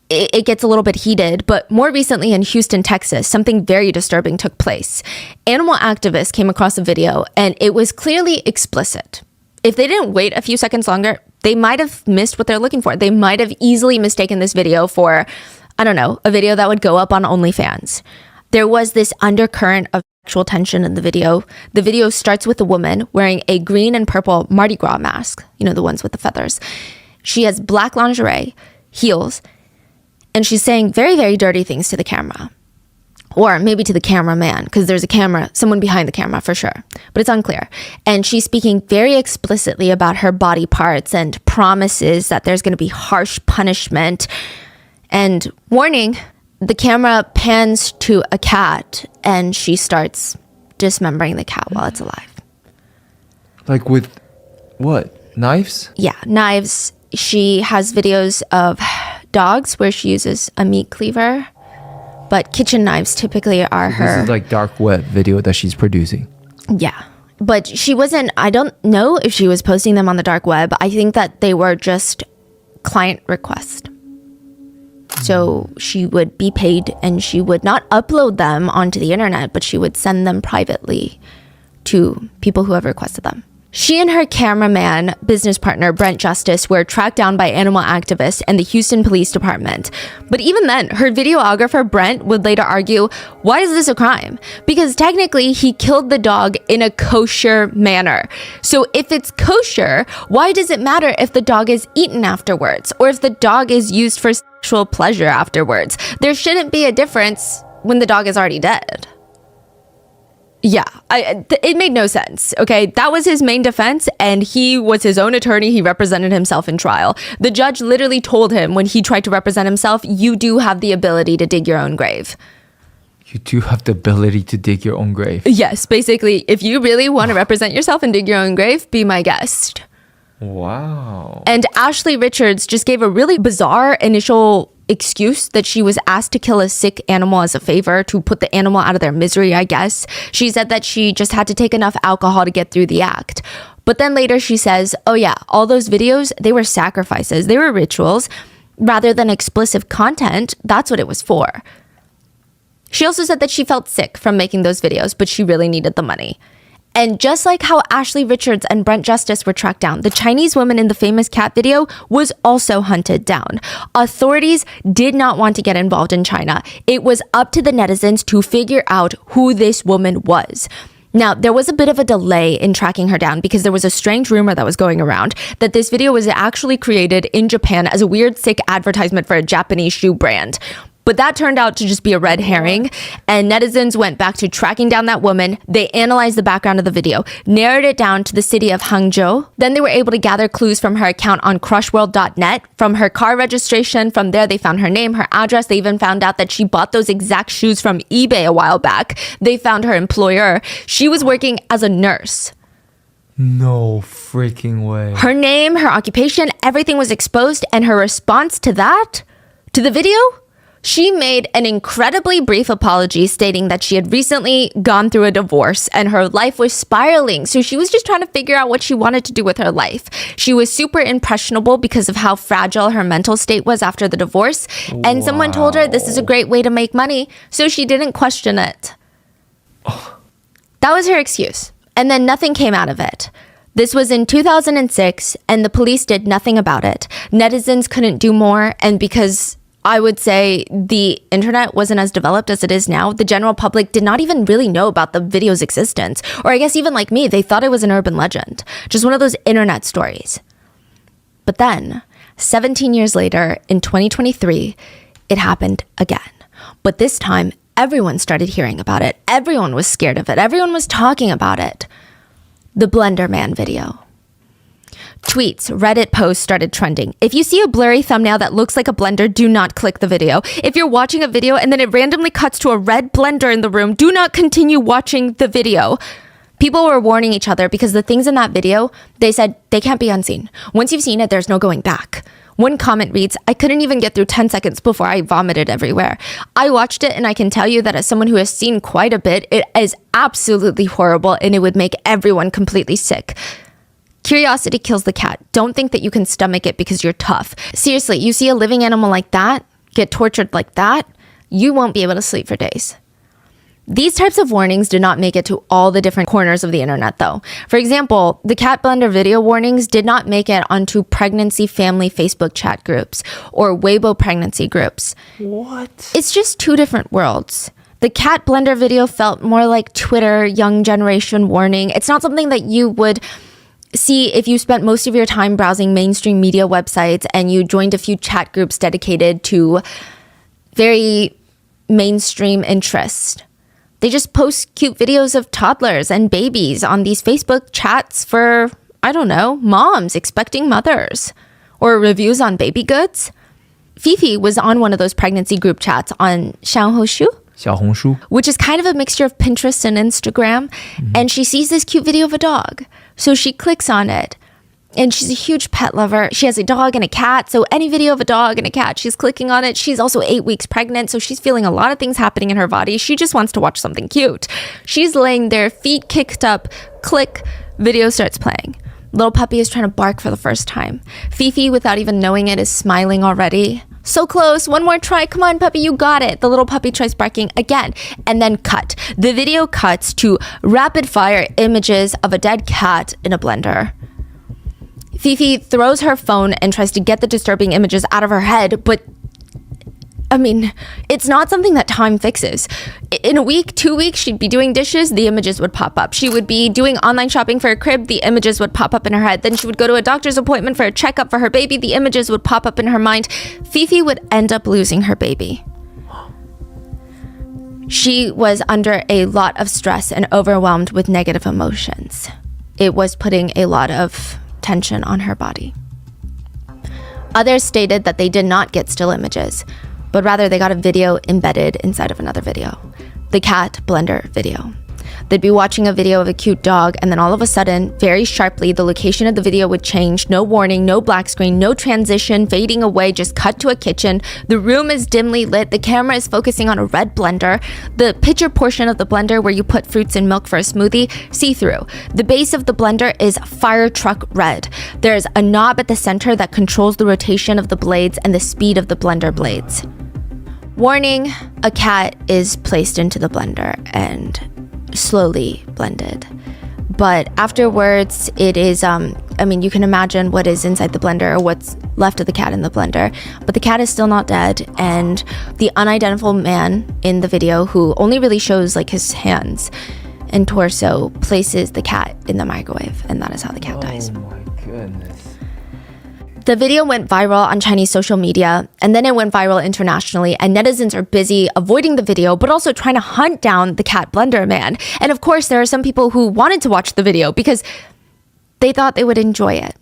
it gets a little bit heated, but more recently in Houston, Texas, something very disturbing took place. Animal activists came across a video and it was clearly explicit. If they didn't wait a few seconds longer, they might have missed what they're looking for. They might have easily mistaken this video for, I don't know, a video that would go up on OnlyFans. There was this undercurrent of sexual tension in the video. The video starts with a woman wearing a green and purple Mardi Gras mask, you know, the ones with the feathers. She has black lingerie, heels, and she's saying very, very dirty things to the camera. Or maybe to the cameraman, because there's a camera, someone behind the camera for sure. But it's unclear. And she's speaking very explicitly about her body parts and promises that there's going to be harsh punishment. And warning, the camera pans to a cat and she starts dismembering the cat while it's alive. Like with what? Knives? Yeah, knives. She has videos of dogs where she uses a meat cleaver, but kitchen knives typically are her. This is like dark web video that she's producing. Yeah, but she wasn't, I don't know if she was posting them on the dark web. I think that they were just client request. So she would be paid and she would not upload them onto the internet, but she would send them privately to people who have requested them. She and her cameraman, business partner, Brent Justice, were tracked down by animal activists and the Houston Police Department. But even then, her videographer, Brent, would later argue, why is this a crime? Because technically, he killed the dog in a kosher manner. So if it's kosher, why does it matter if the dog is eaten afterwards or if the dog is used for sexual pleasure afterwards? There shouldn't be a difference when the dog is already dead. Yeah, it made no sense, okay? That was his main defense, and he was his own attorney. He represented himself in trial. The judge literally told him when he tried to represent himself, you do have the ability to dig your own grave. You do have the ability to dig your own grave. Yes, basically, if you really want to represent yourself and dig your own grave, be my guest. Wow. And Ashley Richards just gave a really bizarre initial excuse that she was asked to kill a sick animal as a favor to put the animal out of their misery, I guess. She said that she just had to take enough alcohol to get through the act. But then later she says, oh yeah, all those videos, they were sacrifices. They were rituals. Rather than explicit content, that's what it was for. She also said that she felt sick from making those videos, but she really needed the money. And just like how Ashley Richards and Brent Justice were tracked down, the Chinese woman in the famous cat video was also hunted down. Authorities did not want to get involved in China. It was up to the netizens to figure out who this woman was. Now, there was a bit of a delay in tracking her down because there was a strange rumor that was going around that this video was actually created in Japan as a weird, sick advertisement for a Japanese shoe brand. But that turned out to just be a red herring. And netizens went back to tracking down that woman. They analyzed the background of the video, narrowed it down to the city of Hangzhou. Then they were able to gather clues from her account on crushworld.net, from her car registration. From there, they found her name, her address. They even found out that she bought those exact shoes from eBay a while back. They found her employer. She was working as a nurse. No freaking way. Her name, her occupation, everything was exposed, and her response to that, to the video, she made an incredibly brief apology stating that she had recently gone through a divorce and her life was spiraling. So she was just trying to figure out what she wanted to do with her life. She was super impressionable because of how fragile her mental state was after the divorce. And someone told her this is a great way to make money, so she didn't question it. That was her excuse. And then nothing came out of it. This was in 2006, and the police did nothing about it. Netizens couldn't do more, and because I would say the internet wasn't as developed as it is now, the general public did not even really know about the video's existence. Or I guess even like me, they thought it was an urban legend. Just one of those internet stories. But then, 17 years later, in 2023, it happened again. But this time, everyone started hearing about it. Everyone was scared of it. Everyone was talking about it. The Blender Man video. Tweets, Reddit posts started trending. If you see a blurry thumbnail that looks like a blender, do not click the video. If you're watching a video and then it randomly cuts to a red blender in the room, do not continue watching the video. People were warning each other because the things in that video, they said they can't be unseen. Once you've seen it, there's no going back. One comment reads, I couldn't even get through 10 seconds before I vomited everywhere. I watched it and I can tell you that as someone who has seen quite a bit, it is absolutely horrible and it would make everyone completely sick. Curiosity kills the cat. Don't think that you can stomach it because you're tough. Seriously, you see a living animal like that, get tortured like that, you won't be able to sleep for days. These types of warnings did not make it to all the different corners of the internet, though. For example, the cat blender video warnings did not make it onto pregnancy family Facebook chat groups or Weibo pregnancy groups. What? It's just two different worlds. The cat blender video felt more like Twitter young generation warning. It's not something that you would see if you spent most of your time browsing mainstream media websites and you joined a few chat groups dedicated to very mainstream interests. They just post cute videos of toddlers and babies on these Facebook chats for, I don't know, moms expecting mothers, or reviews on baby goods. Fifi was on one of those pregnancy group chats on Xiaohongshu, which is kind of a mixture of Pinterest and Instagram. And she sees this cute video of a dog. So she clicks on it. And she's a huge pet lover. She has a dog and a cat. So any video of a dog and a cat, she's clicking on it. She's also 8 weeks pregnant. So she's feeling a lot of things happening in her body. She just wants to watch something cute. She's laying there, feet kicked up, click, video starts playing. Little puppy is trying to bark for the first time. Fifi, without even knowing it, is smiling already. So close, one more try, come on puppy, you got it. The little puppy tries barking again, and then cut. The video cuts to rapid fire images of a dead cat in a blender. Fifi throws her phone and tries to get the disturbing images out of her head, but I mean, it's not something that time fixes. In a week, 2 weeks, she'd be doing dishes, the images would pop up. She would be doing online shopping for a crib, the images would pop up in her head. Then she would go to a doctor's appointment for a checkup for her baby, the images would pop up in her mind. Fifi would end up losing her baby. She was under a lot of stress and overwhelmed with negative emotions. It was putting a lot of tension on her body. Others stated that they did not get still images, but rather they got a video embedded inside of another video. The cat blender video. They'd be watching a video of a cute dog, and then all of a sudden, very sharply, the location of the video would change. No warning, no black screen, no transition, fading away, just cut to a kitchen. The room is dimly lit. The camera is focusing on a red blender. The pitcher portion of the blender where you put fruits and milk for a smoothie, see-through. The base of the blender is fire truck red. There's a knob at the center that controls the rotation of the blades and the speed of the blender blades. Warning, a cat is placed into the blender and slowly blended. But afterwards, it is, you can imagine what is inside the blender or what's left of the cat in the blender. But the cat is still not dead. And the unidentified man in the video, who only really shows like his hands and torso, places the cat in the microwave. And that is how the cat dies. Oh my goodness. The video went viral on Chinese social media, and then it went viral internationally, and netizens are busy avoiding the video, but also trying to hunt down the cat blender man. And of course, there are some people who wanted to watch the video because they thought they would enjoy it.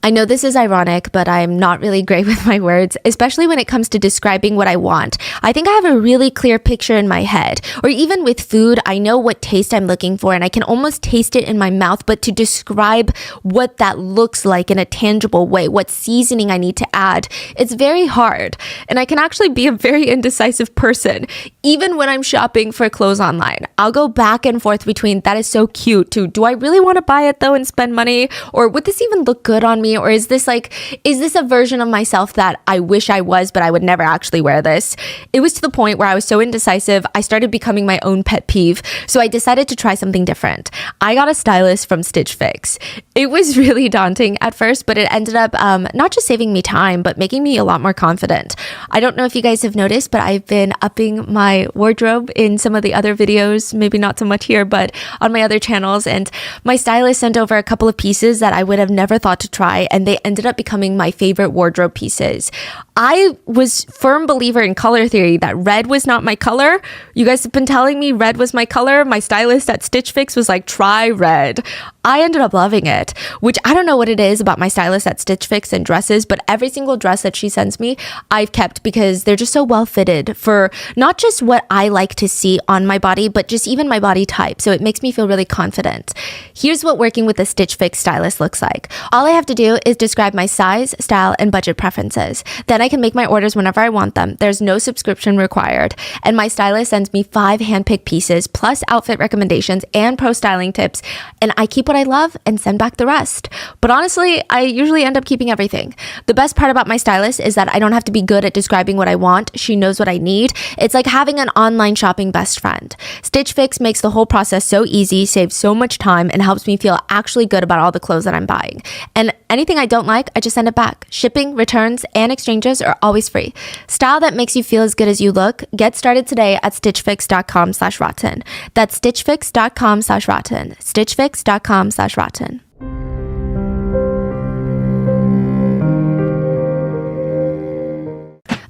I know this is ironic, but I'm not really great with my words, especially when it comes to describing what I want. I think I have a really clear picture in my head. Or even with food, I know what taste I'm looking for and I can almost taste it in my mouth, but to describe what that looks like in a tangible way, what seasoning I need to add, it's very hard. And I can actually be a very indecisive person, even when I'm shopping for clothes online. I'll go back and forth between that is so cute to do I really want to buy it though and spend money? Or would this even look good on me? Or is this a version of myself that I wish I was, but I would never actually wear this? It was to the point where I was so indecisive, I started becoming my own pet peeve. So I decided to try something different. I got a stylist from Stitch Fix. It was really daunting at first, but it ended up not just saving me time, but making me a lot more confident. I don't know if you guys have noticed, but I've been upping my wardrobe in some of the other videos, maybe not so much here, but on my other channels. And my stylist sent over a couple of pieces that I would have never thought to try, and they ended up becoming my favorite wardrobe pieces. I was firm believer in color theory that red was not my color. You guys have been telling me red was my color. My stylist at Stitch Fix was like, try red. I ended up loving it, which I don't know what it is about my stylist at Stitch Fix and dresses, but every single dress that she sends me, I've kept because they're just so well fitted for not just what I like to see on my body, but just even my body type. So it makes me feel really confident. Here's what working with a Stitch Fix stylist looks like. All I have to do is describe my size, style, and budget preferences. Then I can make my orders whenever I want them. There's no subscription required. And my stylist sends me 5 handpicked pieces, plus outfit recommendations and pro styling tips. And I keep what I love and send back the rest. But honestly, I usually end up keeping everything. The best part about my stylist is that I don't have to be good at describing what I want. She knows what I need. It's like having an online shopping best friend. Stitch Fix makes the whole process so easy, saves so much time, and helps me feel actually good about all the clothes that I'm buying. And anything I don't like, I just send it back. Shipping, returns, and exchanges are always free. Style that makes you feel as good as you look. Get started today at stitchfix.com/rotten. That's stitchfix.com/rotten. stitchfix.com/rotten.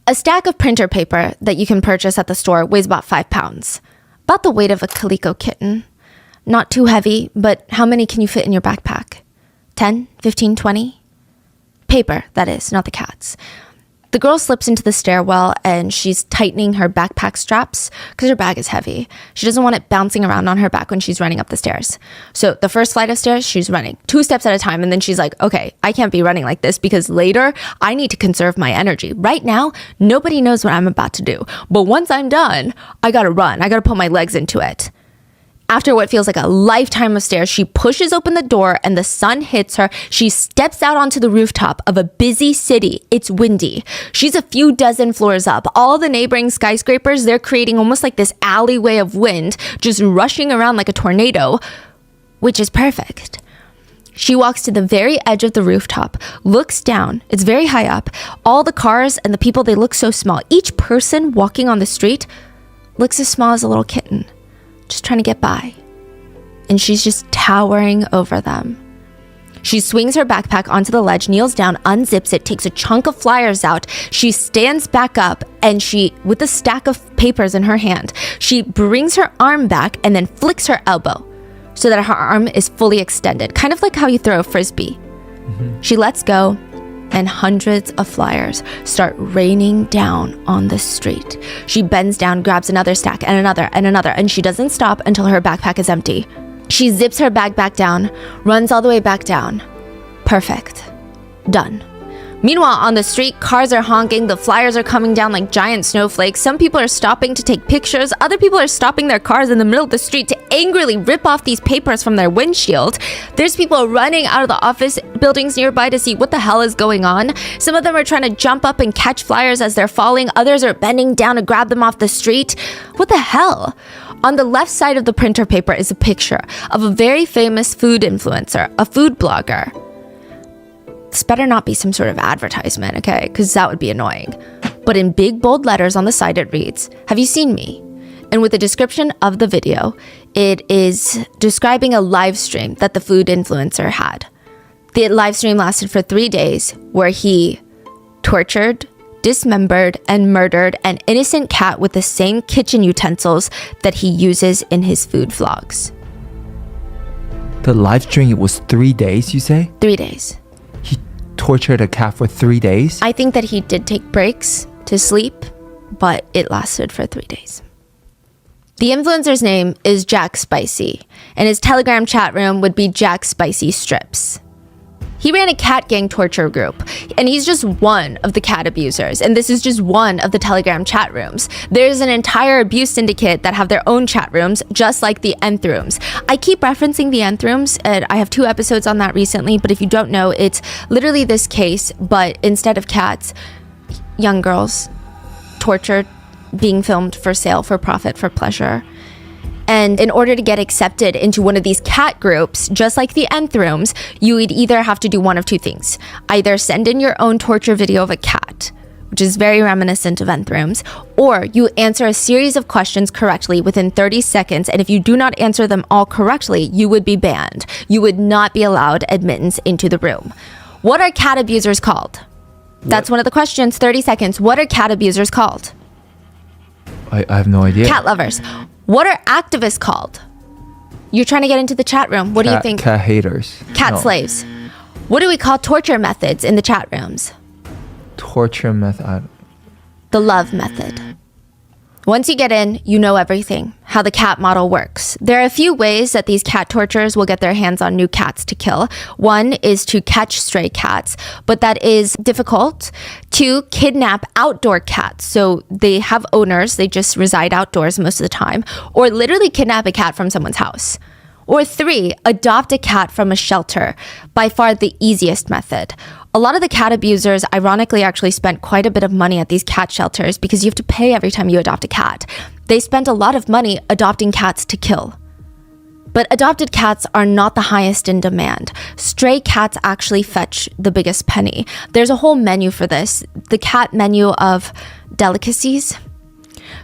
A stack of printer paper that you can purchase at the store weighs about 5 pounds. About the weight of a calico kitten. Not too heavy, but how many can you fit in your backpack? 10, 15, 20? Paper, that is, not the cats. The girl slips into the stairwell and she's tightening her backpack straps because her bag is heavy. She doesn't want it bouncing around on her back when she's running up the stairs. So the first flight of stairs, she's running 2 steps at a time. And then she's like, okay, I can't be running like this because later I need to conserve my energy. Right now, nobody knows what I'm about to do. But once I'm done, I gotta run. I gotta put my legs into it. After what feels like a lifetime of stairs, she pushes open the door and the sun hits her. She steps out onto the rooftop of a busy city. It's windy. She's a few dozen floors up. All the neighboring skyscrapers, they're creating almost like this alleyway of wind, just rushing around like a tornado, which is perfect. She walks to the very edge of the rooftop, looks down. It's very high up. All the cars and the people, they look so small. Each person walking on the street looks as small as a little kitten, just trying to get by. And she's just towering over them. She swings her backpack onto the ledge, kneels down, unzips it, takes a chunk of flyers out. She stands back up and she, with a stack of papers in her hand, she brings her arm back and then flicks her elbow so that her arm is fully extended, kind of like how you throw a frisbee. She lets go and hundreds of flyers start raining down on the street. She bends down, grabs another stack and another and another, and she doesn't stop until her backpack is empty. She zips her bag back down, runs all the way back down. Perfect. Done. Meanwhile, on the street, cars are honking, the flyers are coming down like giant snowflakes. Some people are stopping to take pictures. Other people are stopping their cars in the middle of the street to angrily rip off these papers from their windshield. There's people running out of the office buildings nearby to see what the hell is going on. Some of them are trying to jump up and catch flyers as they're falling. Others are bending down to grab them off the street. What the hell? On the left side of the printer paper is a picture of a very famous food influencer, a food blogger. This better not be some sort of advertisement, okay? Because that would be annoying. But in big, bold letters on the side, it reads, "Have you seen me?" And with the description of the video, it is describing a live stream that the food influencer had. The live stream lasted for 3 days, where he tortured, dismembered, and murdered an innocent cat with the same kitchen utensils that he uses in his food vlogs. The live stream was 3 days, you say? 3 days. He tortured a cat for 3 days? I think that he did take breaks to sleep, but it lasted for 3 days. The influencer's name is Jack Spicy, and his Telegram chat room would be Jack Spicy Strips. He ran a cat gang torture group, and he's just one of the cat abusers, and this is just one of the Telegram chat rooms. There's an entire abuse syndicate that have their own chat rooms, just like the Nth rooms. I keep referencing the Nth rooms, and I have 2 episodes on that recently, but if you don't know, it's literally this case, but instead of cats, young girls tortured, being filmed for sale, for profit, for pleasure. And in order to get accepted into one of these cat groups, just like the Nth rooms, you would either have to do one of 2 things. Either send in your own torture video of a cat, which is very reminiscent of Nth rooms, or you answer a series of questions correctly within 30 seconds, and if you do not answer them all correctly, you would be banned. You would not be allowed admittance into the room. What are cat abusers called? That's one of the questions. 30 seconds. What are cat abusers called? I have no idea. Cat lovers. What are activists called? You're trying to get into the chat room. What do you think? Cat haters. Cat slaves. What do we call torture methods in the chat rooms? Torture method. The love method. Once you get in, you know everything, how the cat model works. There are a few ways that these cat torturers will get their hands on new cats to kill. 1 is to catch stray cats, but that is difficult. 2, kidnap outdoor cats. So they have owners, they just reside outdoors most of the time, or literally kidnap a cat from someone's house. Or 3, adopt a cat from a shelter, by far the easiest method. A lot of the cat abusers, ironically, actually spent quite a bit of money at these cat shelters because you have to pay every time you adopt a cat. They spent a lot of money adopting cats to kill. But adopted cats are not the highest in demand. Stray cats actually fetch the biggest penny. There's a whole menu for this, the cat menu of delicacies.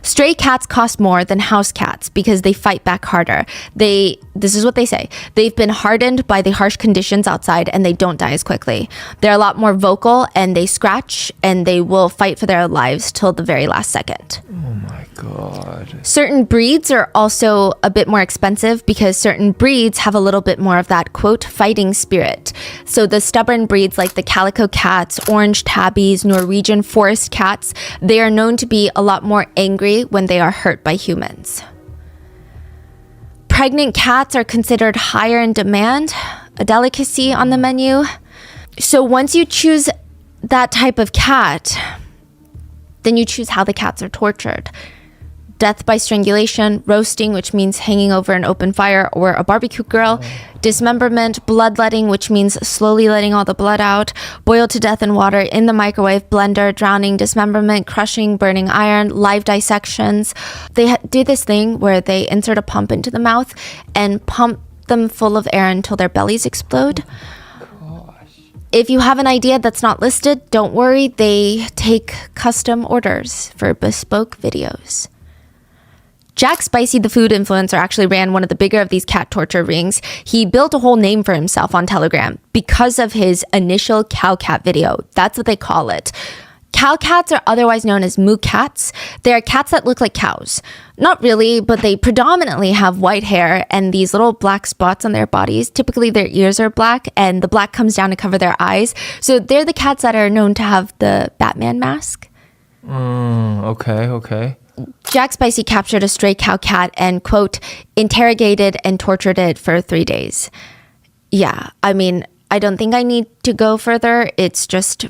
Stray cats cost more than house cats because they fight back harder. This is what they say. They've been hardened by the harsh conditions outside and they don't die as quickly. They're a lot more vocal and they scratch and they will fight for their lives till the very last second. Oh my God. Certain breeds are also a bit more expensive because certain breeds have a little bit more of that, quote, fighting spirit. So the stubborn breeds like the calico cats, orange tabbies, Norwegian forest cats, they are known to be a lot more angry when they are hurt by humans. Pregnant cats are considered higher in demand, a delicacy on the menu. So once you choose that type of cat, then you choose how the cats are tortured. Death by strangulation, roasting, which means hanging over an open fire or a barbecue grill, dismemberment, bloodletting, which means slowly letting all the blood out, boiled to death in water, in the microwave, blender, drowning, dismemberment, crushing, burning iron, live dissections. They do this thing where they insert a pump into the mouth and pump them full of air until their bellies explode. If you have an idea that's not listed, don't worry, they take custom orders for bespoke videos. Jack Spicy, the food influencer, actually ran one of the bigger of these cat torture rings. He built a whole name for himself on Telegram because of his initial cow cat video. That's what they call it. Cow cats are otherwise known as moo cats. They are cats that look like cows. Not really, but they predominantly have white hair and these little black spots on their bodies. Typically their ears are black and the black comes down to cover their eyes. So they're the cats that are known to have the Batman mask. Okay. Jack Spicy captured a stray cow cat and, quote, interrogated and tortured it for 3 days. Yeah, I mean, I don't think I need to go further. It's just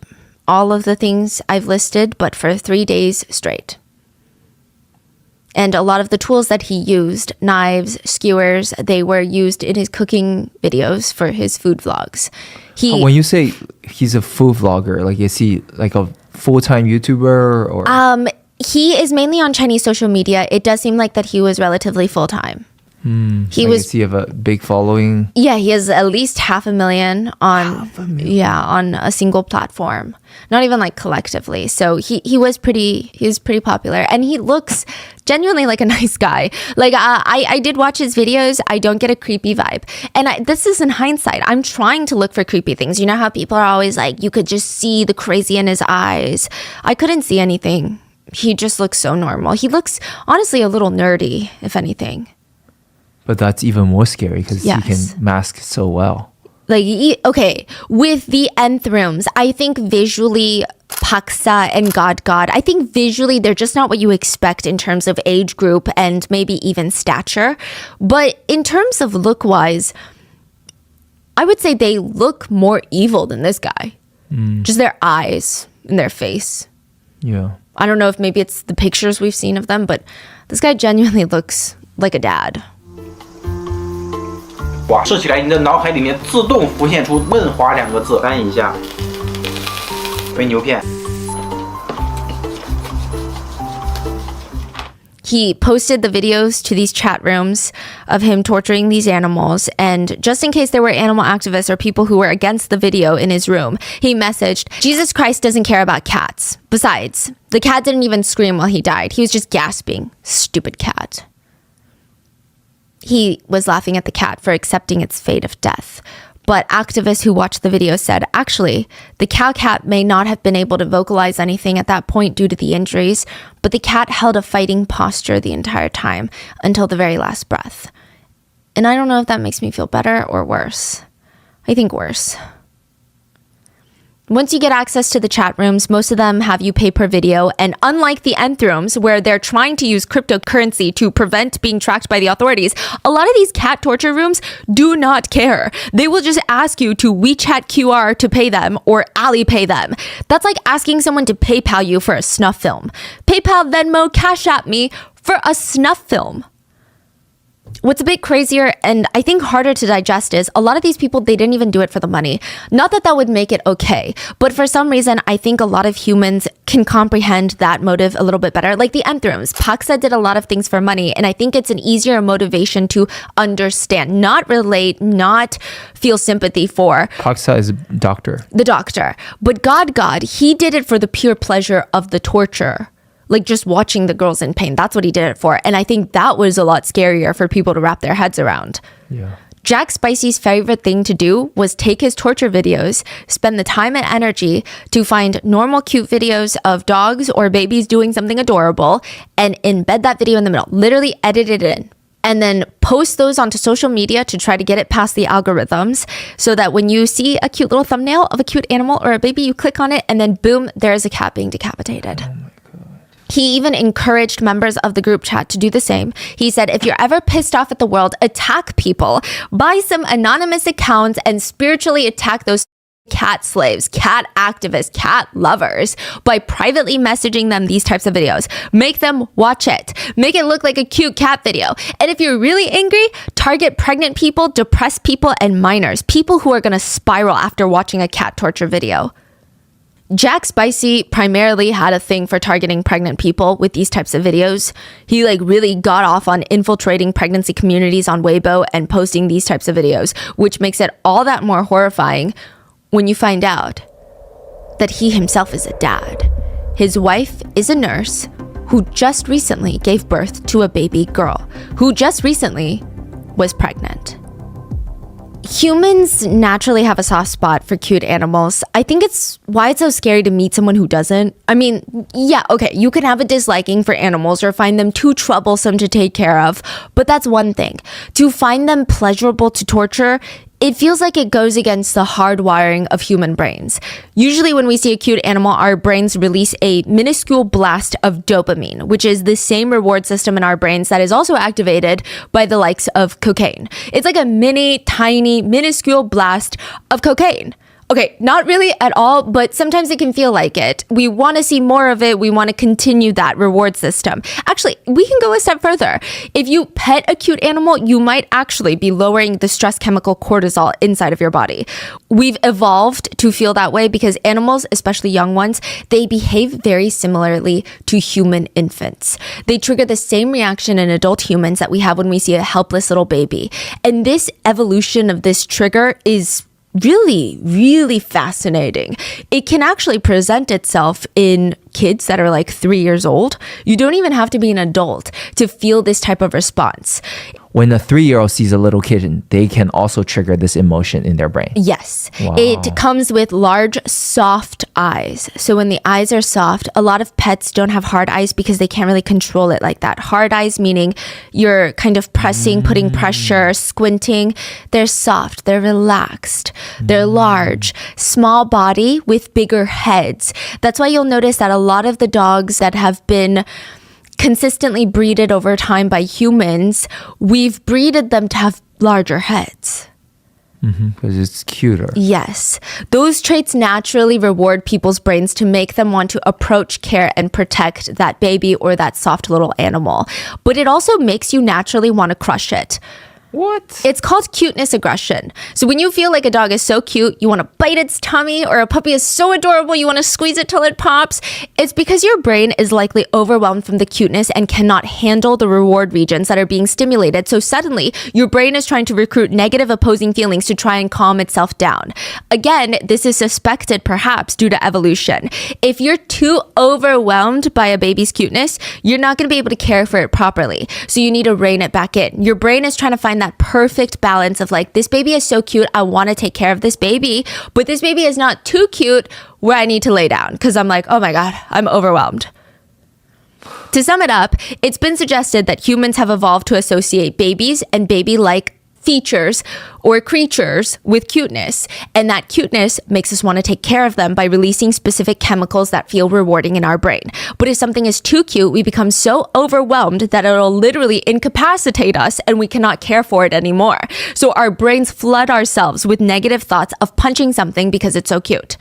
all of the things I've listed, but for 3 days straight. And a lot of the tools that he used, knives, skewers, they were used in his cooking videos for his food vlogs. When you say he's a food vlogger, like is he like a full-time YouTuber or? He is mainly on Chinese social media. It does seem like that he was relatively full-time. He was. He have a big following. Yeah, he has at least 500,000 on a single platform. Not even like collectively. So he was pretty popular, and he looks genuinely like a nice guy. Like I did watch his videos. I don't get a creepy vibe, and this is in hindsight. I'm trying to look for creepy things. You know how people are always like, you could just see the crazy in his eyes. I couldn't see anything. He just looks so normal. He looks honestly a little nerdy, if anything. But that's even more scary because he can mask so well. Like, okay, with the nth rooms, I think visually, Paksa and God, I think visually they're just not what you expect in terms of age group and maybe even stature. But in terms of look-wise, I would say they look more evil than this guy. Just their eyes and their face. Yeah. I don't know if maybe it's the pictures we've seen of them, but this guy genuinely looks like a dad. 哇，设起来，你的脑海里面自动浮现出“问华”2个字，翻译一下，为牛片。He posted the videos to these chat rooms of him torturing these animals, and just in case there were animal activists or people who were against the video in his room, he messaged, Jesus Christ doesn't care about cats. Besides, the cat didn't even scream while he died. He was just gasping. Stupid cat. He was laughing at the cat for accepting its fate of death. But activists who watched the video said, actually, the cow cat may not have been able to vocalize anything at that point due to the injuries, but the cat held a fighting posture the entire time until the very last breath. And I don't know if that makes me feel better or worse. I think worse. Once you get access to the chat rooms, most of them have you pay per video. And unlike the nth rooms, where they're trying to use cryptocurrency to prevent being tracked by the authorities, a lot of these cat torture rooms do not care. They will just ask you to WeChat QR to pay them or Alipay them. That's like asking someone to PayPal you for a snuff film. PayPal, Venmo, Cash App me for a snuff film. What's a bit crazier and I think harder to digest is a lot of these people, they didn't even do it for the money. Not that that would make it okay, but for some reason, I think a lot of humans can comprehend that motive a little bit better. Like the nth rooms, Paksa did a lot of things for money, and I think it's an easier motivation to understand, not relate, not feel sympathy for. Paksa is a doctor. The doctor. But God, he did it for the pure pleasure of the torture. Like just watching the girls in pain. That's what he did it for. And I think that was a lot scarier for people to wrap their heads around. Yeah. Jack Spicy's favorite thing to do was take his torture videos, spend the time and energy to find normal cute videos of dogs or babies doing something adorable and embed that video in the middle, literally edit it in. And then post those onto social media to try to get it past the algorithms so that when you see a cute little thumbnail of a cute animal or a baby, you click on it and then boom, there's a cat being decapitated. He even encouraged members of the group chat to do the same. He said, if you're ever pissed off at the world, attack people. Buy some anonymous accounts and spiritually attack those cat slaves, cat activists, cat lovers by privately messaging them these types of videos. Make them watch it. Make it look like a cute cat video. And if you're really angry, target pregnant people, depressed people, and minors. People who are going to spiral after watching a cat torture video. Jack Spicy primarily had a thing for targeting pregnant people with these types of videos. He really got off on infiltrating pregnancy communities on Weibo and posting these types of videos, which makes it all that more horrifying when you find out that he himself is a dad. His wife is a nurse who just recently gave birth to a baby girl, who just recently was pregnant. Humans naturally have a soft spot for cute animals. I think it's why it's so scary to meet someone who doesn't. I mean, yeah, okay, you can have a disliking for animals or find them too troublesome to take care of, but that's one thing. To find them pleasurable to torture, it feels like it goes against the hardwiring of human brains. Usually when we see a cute animal, our brains release a minuscule blast of dopamine, which is the same reward system in our brains that is also activated by the likes of cocaine. It's like a tiny, minuscule blast of cocaine. Okay, not really at all, but sometimes it can feel like it. We want to see more of it. We want to continue that reward system. Actually, we can go a step further. If you pet a cute animal, you might actually be lowering the stress chemical cortisol inside of your body. We've evolved to feel that way because animals, especially young ones, they behave very similarly to human infants. They trigger the same reaction in adult humans that we have when we see a helpless little baby. And this evolution of this trigger is really, really fascinating. It can actually present itself in kids that are like 3 years old. You don't even have to be an adult to feel this type of response. When a 3-year-old sees a little kitten, they can also trigger this emotion in their brain. Yes. Wow. It comes with large, soft eyes. So when the eyes are soft, a lot of pets don't have hard eyes because they can't really control it like that. Hard eyes meaning you're kind of pressing, putting pressure, squinting. They're soft. They're relaxed. They're large. Small body with bigger heads. That's why you'll notice that a lot of the dogs that have been consistently breeded over time by humans, we've breeded them to have larger heads. Because it's cuter. Yes. Those traits naturally reward people's brains to make them want to approach, care, and protect that baby or that soft little animal. But it also makes you naturally want to crush it. What? It's called cuteness aggression. So when you feel like a dog is so cute, you want to bite its tummy, or a puppy is so adorable, you want to squeeze it till it pops. It's because your brain is likely overwhelmed from the cuteness and cannot handle the reward regions that are being stimulated. So suddenly, your brain is trying to recruit negative opposing feelings to try and calm itself down. Again, this is suspected perhaps due to evolution. If you're too overwhelmed by a baby's cuteness, you're not going to be able to care for it properly. So you need to rein it back in. Your brain is trying to find that perfect balance of like, this baby is so cute, I want to take care of this baby, but this baby is not too cute where I need to lay down because I'm like, oh my God, I'm overwhelmed. To sum it up, it's been suggested that humans have evolved to associate babies and baby-like features or creatures with cuteness, and that cuteness makes us want to take care of them by releasing specific chemicals that feel rewarding in our brain. But if something is too cute, we become so overwhelmed that it'll literally incapacitate us and we cannot care for it anymore. So our brains flood ourselves with negative thoughts of punching something because it's so cute.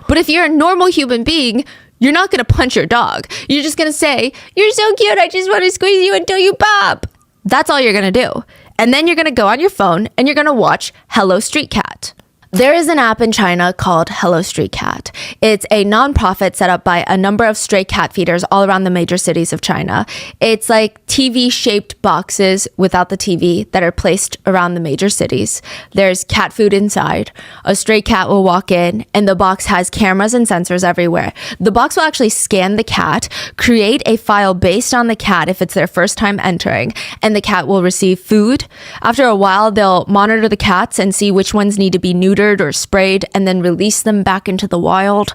But if you're a normal human being, you're not going to punch your dog. You're just going to say, "You're so cute, I just want to squeeze you until you pop." That's all you're going to do. And then you're going to go on your phone and you're going to watch Hello Street Cat. There is an app in China called Hello Street Cat. It's a nonprofit set up by a number of stray cat feeders all around the major cities of China. It's like TV-shaped boxes without the TV that are placed around the major cities. There's cat food inside. A stray cat will walk in, and the box has cameras and sensors everywhere. The box will actually scan the cat, create a file based on the cat if it's their first time entering, and the cat will receive food. After a while, they'll monitor the cats and see which ones need to be neutered or sprayed and then release them back into the wild.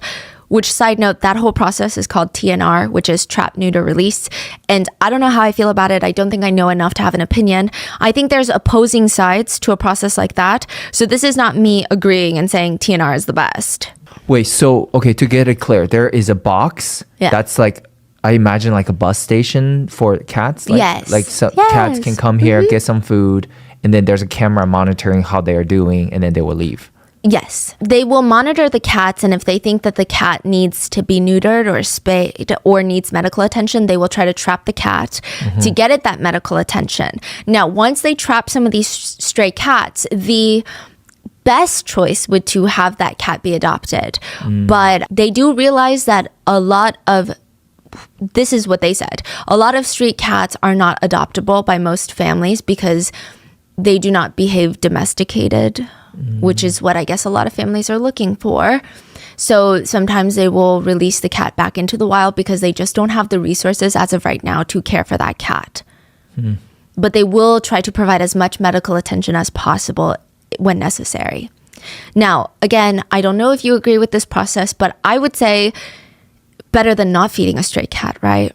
Which, side note, that whole process is called TNR, which is trap, neuter, release. And I don't know how I feel about it. I don't think I know enough to have an opinion. I think there's opposing sides to a process like that. So this is not me agreeing and saying TNR is the best. Wait, so, okay, to get it clear, there is a box that's like, I imagine like a bus station for cats. Like, yes. Like cats can come here, get some food, and then there's a camera monitoring how they are doing, and then they will leave. Yes. They will monitor the cats, and if they think that the cat needs to be neutered or spayed or needs medical attention, they will try to trap the cat to get it that medical attention. Now, once they trap some of these stray cats, the best choice would to have that cat be adopted. But they do realize that this is what they said, a lot of street cats are not adoptable by most families because they do not behave domesticated, which is what I guess a lot of families are looking for. So sometimes they will release the cat back into the wild because they just don't have the resources as of right now to care for that cat. But they will try to provide as much medical attention as possible when necessary. Now, again, I don't know if you agree with this process, but I would say better than not feeding a stray cat, right?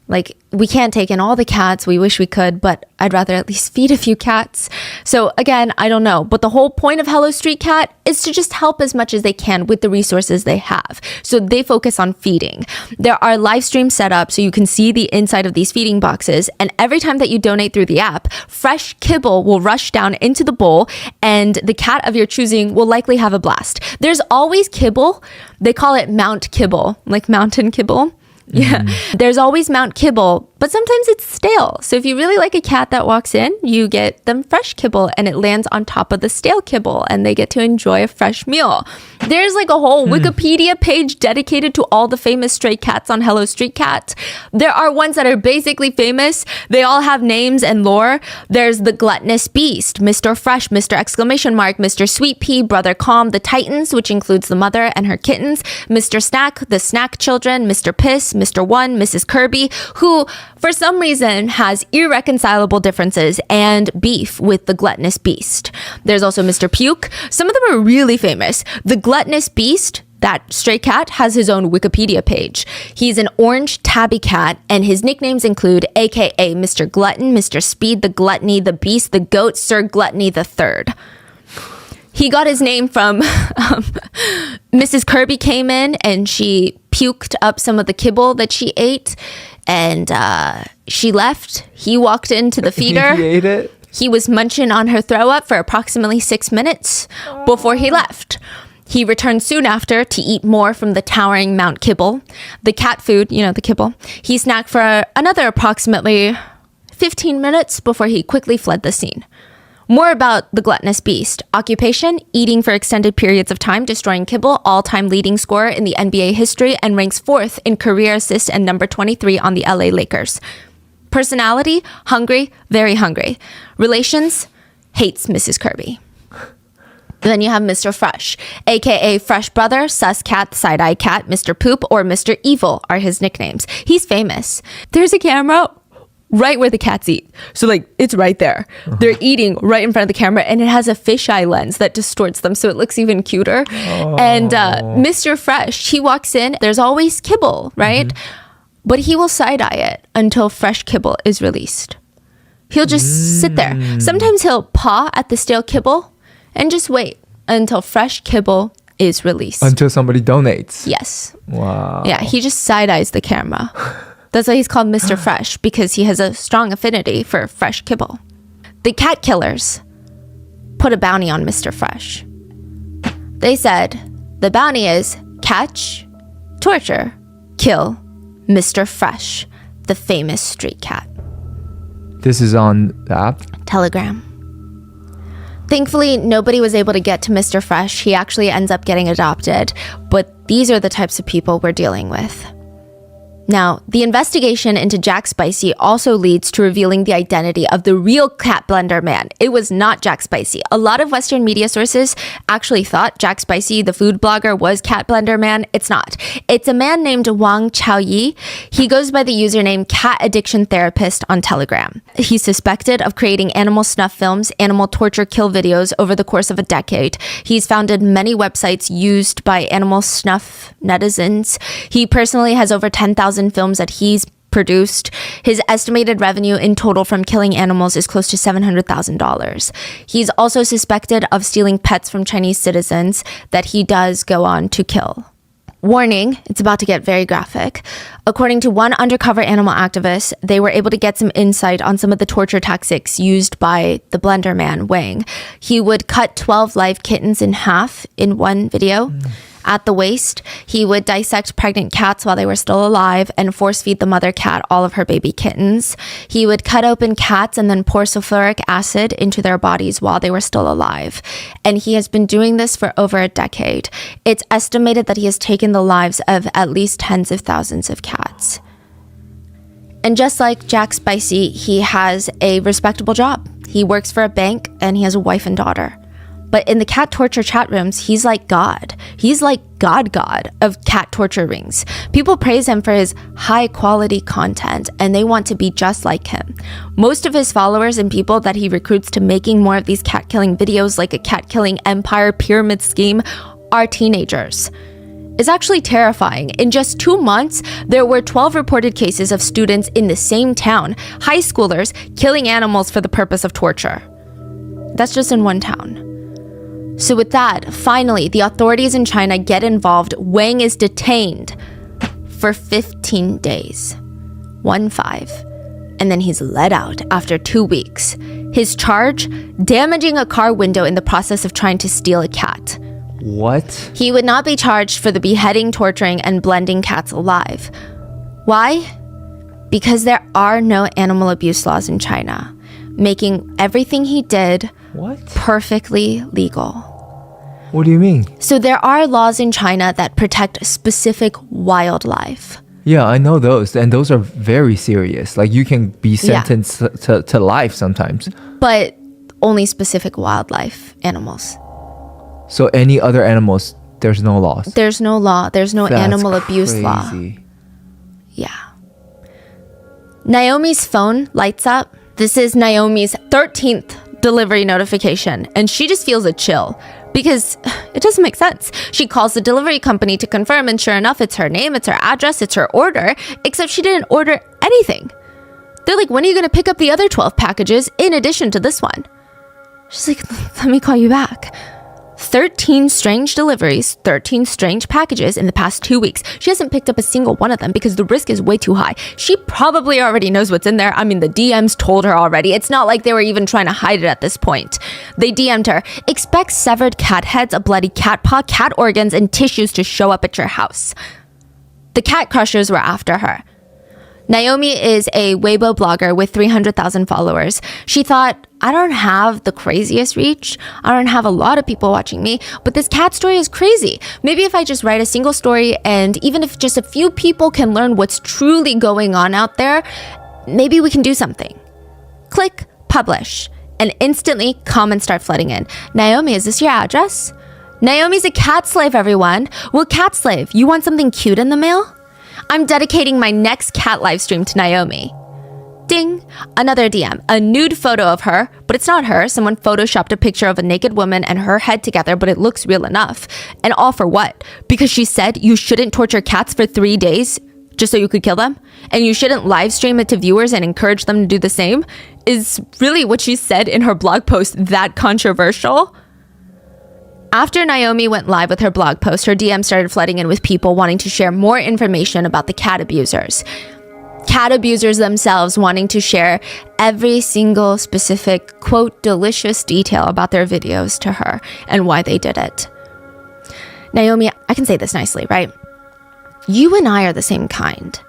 Like, we can't take in all the cats. We wish we could, but I'd rather at least feed a few cats. So again, I don't know. But the whole point of Hello Street Cat is to just help as much as they can with the resources they have. So they focus on feeding. There are live streams set up so you can see the inside of these feeding boxes. And every time that you donate through the app, fresh kibble will rush down into the bowl and the cat of your choosing will likely have a blast. There's always kibble. They call it Mount Kibble, like mountain kibble. Yeah, there's always Mount Kibble, but sometimes it's stale. So if you really like a cat that walks in, you get them fresh kibble and it lands on top of the stale kibble and they get to enjoy a fresh meal. There's like a whole Wikipedia page dedicated to all the famous stray cats on Hello Street Cat. There are ones that are basically famous. They all have names and lore. There's the Gluttonous Beast, Mr. Fresh, Mr. Exclamation Mark, Mr. Sweet Pea, Brother Calm, the Titans, which includes the mother and her kittens, Mr. Snack, the Snack Children, Mr. Piss, Mr. One, Mrs. Kirby, who for some reason has irreconcilable differences and beef with the Gluttonous Beast. There's also Mr. Puke. Some of them are really famous. The Gluttonous Beast, that stray cat, has his own Wikipedia page. He's an orange tabby cat, and his nicknames include AKA Mr. Glutton, Mr. Speed, the Gluttony, the Beast, the Goat, Sir Gluttony the Third. He got his name from Mrs. Kirby came in and she puked up some of the kibble that she ate and she left. He walked into the feeder. He ate it? He was munching on her throw up for approximately 6 minutes before he left. He returned soon after to eat more from the towering Mount Kibble. The cat food, you know, the kibble. He snacked for another approximately 15 minutes before he quickly fled the scene. More about the Gluttonous Beast. Occupation, eating for extended periods of time, destroying kibble, all-time leading scorer in the NBA history, and ranks 4th in career assists and number 23 on the LA Lakers. Personality, hungry, very hungry. Relations, hates Mrs. Kirby. Then you have Mr. Fresh, aka Fresh Brother, Sus Cat, Side-Eye Cat, Mr. Poop, or Mr. Evil are his nicknames. He's famous. There's a camera right where the cats eat. So like it's right there. They're eating right in front of the camera and it has a fisheye lens that distorts them so it looks even cuter. And Mr. Fresh, he walks in, there's always kibble, right? But he will side-eye it until fresh kibble is released. He'll just sit there. Sometimes he'll paw at the stale kibble and just wait until fresh kibble is released. Until somebody donates. Yes. Wow. Yeah, he just side-eyes the camera. That's why he's called Mr. Fresh, because he has a strong affinity for fresh kibble. The cat killers put a bounty on Mr. Fresh. They said the bounty is catch, torture, kill Mr. Fresh, the famous street cat. This is on the app? Telegram. Thankfully, nobody was able to get to Mr. Fresh. He actually ends up getting adopted. But these are the types of people we're dealing with. Now, the investigation into Jack Spicy also leads to revealing the identity of the real cat blender man. It was not Jack Spicy. A lot of Western media sources actually thought Jack Spicy, the food blogger, was cat blender man. It's not. It's a man named Wang Chaoyi. He goes by the username Cat Addiction Therapist on Telegram. He's suspected of creating animal snuff films, animal torture kill videos over the course of a decade. He's founded many websites used by animal snuff netizens. He personally has over 10,000 films that he's produced. His estimated revenue in total from killing animals is close to $700,000. He's also suspected of stealing pets from Chinese citizens that he does go on to kill. Warning, it's about to get very graphic. According to one undercover animal activist, they were able to get some insight on some of the torture tactics used by the blender man, Wang. He would cut 12 live kittens in half in one video. At the waist, he would dissect pregnant cats while they were still alive and force feed the mother cat all of her baby kittens. He would cut open cats and then pour sulfuric acid into their bodies while they were still alive. And he has been doing this for over a decade. It's estimated that he has taken the lives of at least tens of thousands of cats. And just like Jack Spicy, he has a respectable job. He works for a bank and he has a wife and daughter. But in the cat torture chat rooms, he's like God. He's like God of cat torture rings. People praise him for his high quality content and they want to be just like him. Most of his followers and people that he recruits to making more of these cat killing videos like a cat killing empire pyramid scheme are teenagers. is actually terrifying. In just 2 months, there were 12 reported cases of students in the same town, high schoolers, killing animals for the purpose of torture. That's just in one town. So with that, finally, the authorities in China get involved. Wang is detained for 15 days. 1-5. And then he's let out after 2 weeks. His charge? Damaging a car window in the process of trying to steal a cat. What? He would not be charged for the beheading, torturing, and blending cats alive. Why? Because there are no animal abuse laws in China, making everything he did perfectly legal. What do you mean? So there are laws in China that protect specific wildlife. Yeah, I know those. And those are very serious. Like you can be sentenced to life sometimes. But only specific wildlife animals. So any other animals, there's no laws? There's no law. There's no animal abuse law. Yeah. Naomi's phone lights up. This is Naomi's 13th delivery notification, and she just feels a chill because it doesn't make sense. She calls the delivery company to confirm, and sure enough, it's her name, it's her address, it's her order, except she didn't order anything. They're like, when are you going to pick up the other 12 packages in addition to this one? She's like, let me call you back. 13 strange deliveries, 13 strange packages in the past 2 weeks. She hasn't picked up a single one of them because the risk is way too high. She probably already knows what's in there. I mean, the DMs told her already. It's not like they were even trying to hide it at this point. They DM'd her, expect severed cat heads, a bloody cat paw, cat organs, and tissues to show up at your house. The cat crushers were after her. Naomi is a Weibo blogger with 300,000 followers. She thought, I don't have the craziest reach. I don't have a lot of people watching me, but this cat story is crazy. Maybe if I just write a single story, and even if just a few people can learn what's truly going on out there, maybe we can do something. Click publish, and instantly comments start flooding in. Naomi, is this your address? Naomi's a cat slave, everyone. Well, cat slave, you want something cute in the mail? I'm dedicating my next cat live stream to Naomi. Ding! Another DM. A nude photo of her, but it's not her. Someone photoshopped a picture of a naked woman and her head together, but it looks real enough. And all for what? Because she said you shouldn't torture cats for 3 days just so you could kill them? And you shouldn't live stream it to viewers and encourage them to do the same? Is really what she said in her blog post that controversial? After Naomi went live with her blog post, her DM started flooding in with people wanting to share more information about the cat abusers. Cat abusers themselves wanting to share every single specific, quote, delicious detail about their videos to her and why they did it. Naomi, I can say this nicely, right? You and I are the same kind.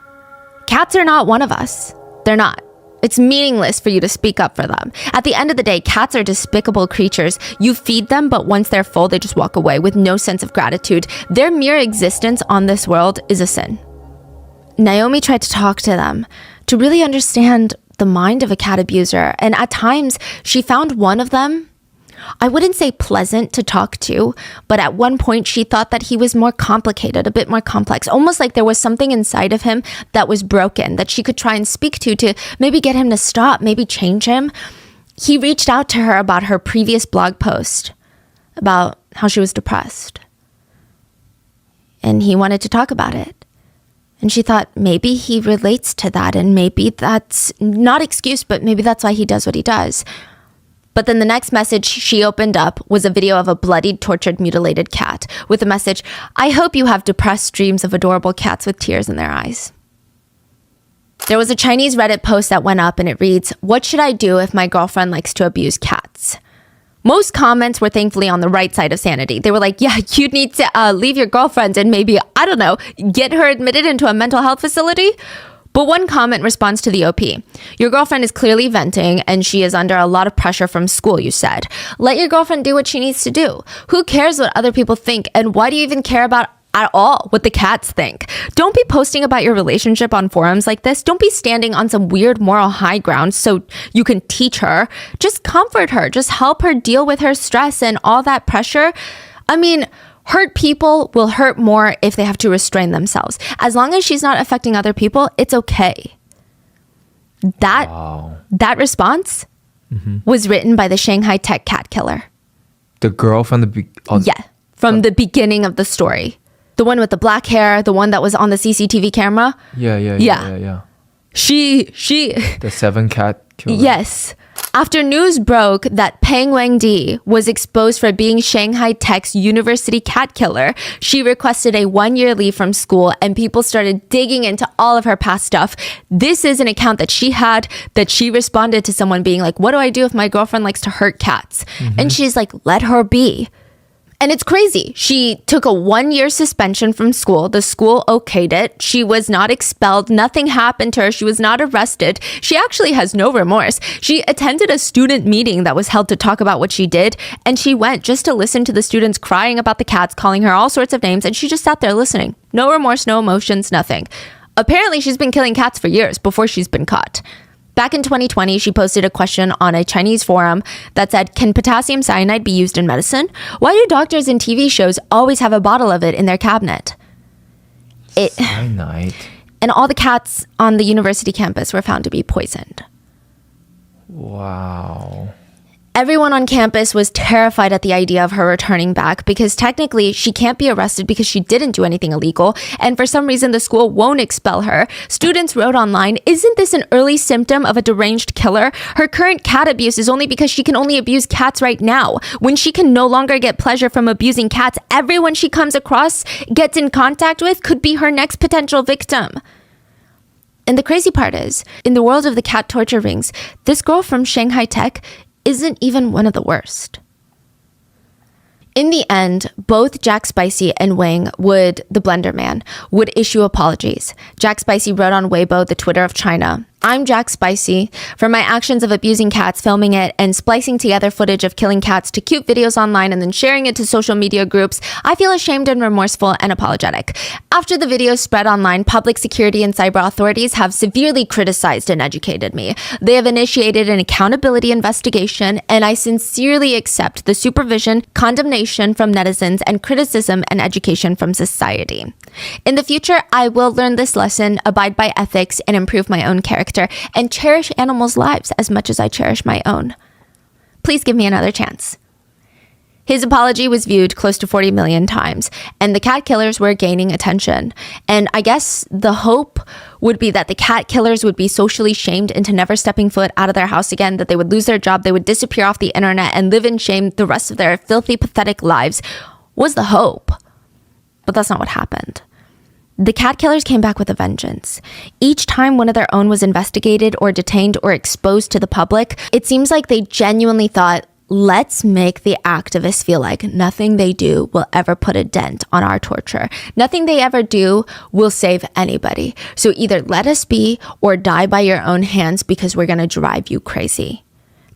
Cats are not one of us. They're not. It's meaningless for you to speak up for them. At the end of the day, cats are despicable creatures. You feed them, but once they're full, they just walk away with no sense of gratitude. Their mere existence on this world is a sin. Naomi tried to talk to them to really understand the mind of a cat abuser, and at times, she found one of them, I wouldn't say pleasant to talk to, but at one point she thought that he was more complicated, a bit more complex, almost like there was something inside of him that was broken that she could try and speak to maybe get him to stop, maybe change him. He reached out to her about her previous blog post about how she was depressed. And he wanted to talk about it. And she thought maybe he relates to that, and maybe that's not excuse, but maybe that's why he does what he does. But then the next message she opened up was a video of a bloodied, tortured, mutilated cat with a message, I hope you have depressed dreams of adorable cats with tears in their eyes. There was a Chinese Reddit post that went up and it reads, what should I do if my girlfriend likes to abuse cats? Most comments were thankfully on the right side of sanity. They were like, yeah, you need to leave your girlfriend and maybe, I don't know, get her admitted into a mental health facility. But one comment responds to the OP. Your girlfriend is clearly venting and she is under a lot of pressure from school, you said. Let your girlfriend do what she needs to do. Who cares what other people think? And why do you even care about at all what the cats think? Don't be posting about your relationship on forums like this. Don't be standing on some weird moral high ground so you can teach her. Just comfort her. Just help her deal with her stress and all that pressure. I mean, hurt people will hurt more if they have to restrain themselves. As long as she's not affecting other people, it's okay. That response was written by the Shanghai Tech cat killer. The girl from the from the beginning of the story. The one with the black hair, the one that was on the CCTV camera. Yeah. She The 7 cat killer. Yes. After news broke that Peng Wangdi was exposed for being Shanghai Tech's university cat killer, she requested a 1-year leave from school and people started digging into all of her past stuff. This is an account that she had that she responded to someone being like, what do I do if my girlfriend likes to hurt cats? And she's like, let her be. And it's crazy. She took a 1-year suspension from school. The school okayed it. She was not expelled. Nothing happened to her. She was not arrested. She actually has no remorse. She attended a student meeting that was held to talk about what she did. And she went just to listen to the students crying about the cats, calling her all sorts of names. And she just sat there listening. No remorse, no emotions, nothing. Apparently, she's been killing cats for years before she's been caught. Back in 2020, she posted a question on a Chinese forum that said, can potassium cyanide be used in medicine? Why do doctors in TV shows always have a bottle of it in their cabinet? Cyanide. And all the cats on the university campus were found to be poisoned. Wow. Everyone on campus was terrified at the idea of her returning back because technically she can't be arrested because she didn't do anything illegal. And for some reason, the school won't expel her. Students wrote online, isn't this an early symptom of a deranged killer? Her current cat abuse is only because she can only abuse cats right now. When she can no longer get pleasure from abusing cats, everyone she comes across, gets in contact with, could be her next potential victim. And the crazy part is, in the world of the cat torture rings, this girl from Shanghai Tech isn't even one of the worst. In the end, both Jack Spicy and Wang the Blender Man, would issue apologies. Jack Spicy wrote on Weibo, the Twitter of China, I'm Jack Spicy. For my actions of abusing cats, filming it, and splicing together footage of killing cats to cute videos online and then sharing it to social media groups, I feel ashamed and remorseful and apologetic. After the video spread online, public security and cyber authorities have severely criticized and educated me. They have initiated an accountability investigation, and I sincerely accept the supervision, condemnation from netizens, and criticism and education from society. In the future, I will learn this lesson, abide by ethics, and improve my own character, and cherish animals' lives as much as I cherish my own. Please give me another chance. His apology was viewed close to 40 million times, and the cat killers were gaining attention. And I guess the hope would be that the cat killers would be socially shamed into never stepping foot out of their house again, that they would lose their job, they would disappear off the internet and live in shame the rest of their filthy, pathetic lives, was the hope. But that's not what happened. The cat killers came back with a vengeance. Each time one of their own was investigated or detained or exposed to the public, it seems like they genuinely thought, let's make the activists feel like nothing they do will ever put a dent on our torture. Nothing they ever do will save anybody. So either let us be or die by your own hands because we're going to drive you crazy.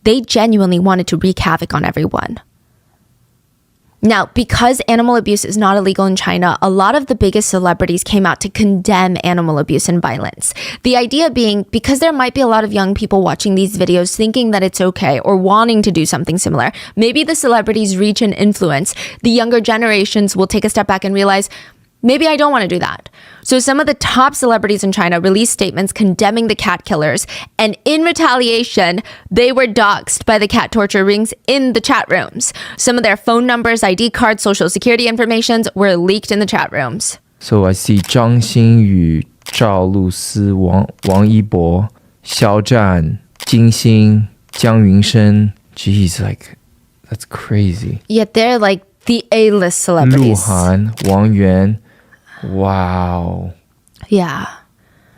They genuinely wanted to wreak havoc on everyone. Now, because animal abuse is not illegal in China, a lot of the biggest celebrities came out to condemn animal abuse and violence. The idea being, because there might be a lot of young people watching these videos thinking that it's okay or wanting to do something similar, maybe the celebrities' reach and influence, the younger generations will take a step back and realize, maybe I don't want to do that. So some of the top celebrities in China released statements condemning the cat killers, and in retaliation, they were doxed by the cat torture rings in the chat rooms. Some of their phone numbers, ID cards, social security informations were leaked in the chat rooms. So I see 张馨予、赵露思、王一博、肖战、金星、姜云升. Jeez, like, that's crazy. Yeah, they're like the A-list celebrities. 鹿晗、王源. Wow. Yeah.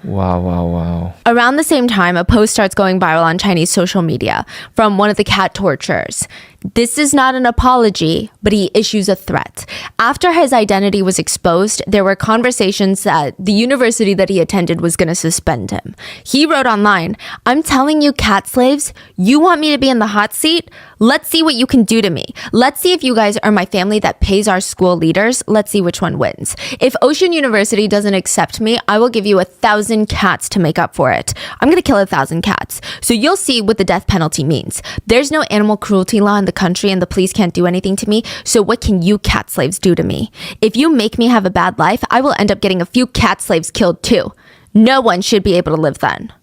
Wow. Around the same time, a post starts going viral on Chinese social media from one of the cat torturers. This is not an apology, but he issues a threat. After his identity was exposed, there were conversations that the university that he attended was going to suspend him. He wrote online, I'm telling you, cat slaves, you want me to be in the hot seat? Let's see what you can do to me. Let's see if you guys are my family that pays our school leaders. Let's see which one wins. If Ocean University doesn't accept me, I will give you 1,000 cats to make up for it. I'm going to kill 1,000 cats. So you'll see what the death penalty means. There's no animal cruelty law in the country and the police can't do anything to me. So what can you cat slaves do to me? If you make me have a bad life, I will end up getting a few cat slaves killed too. No one should be able to live then.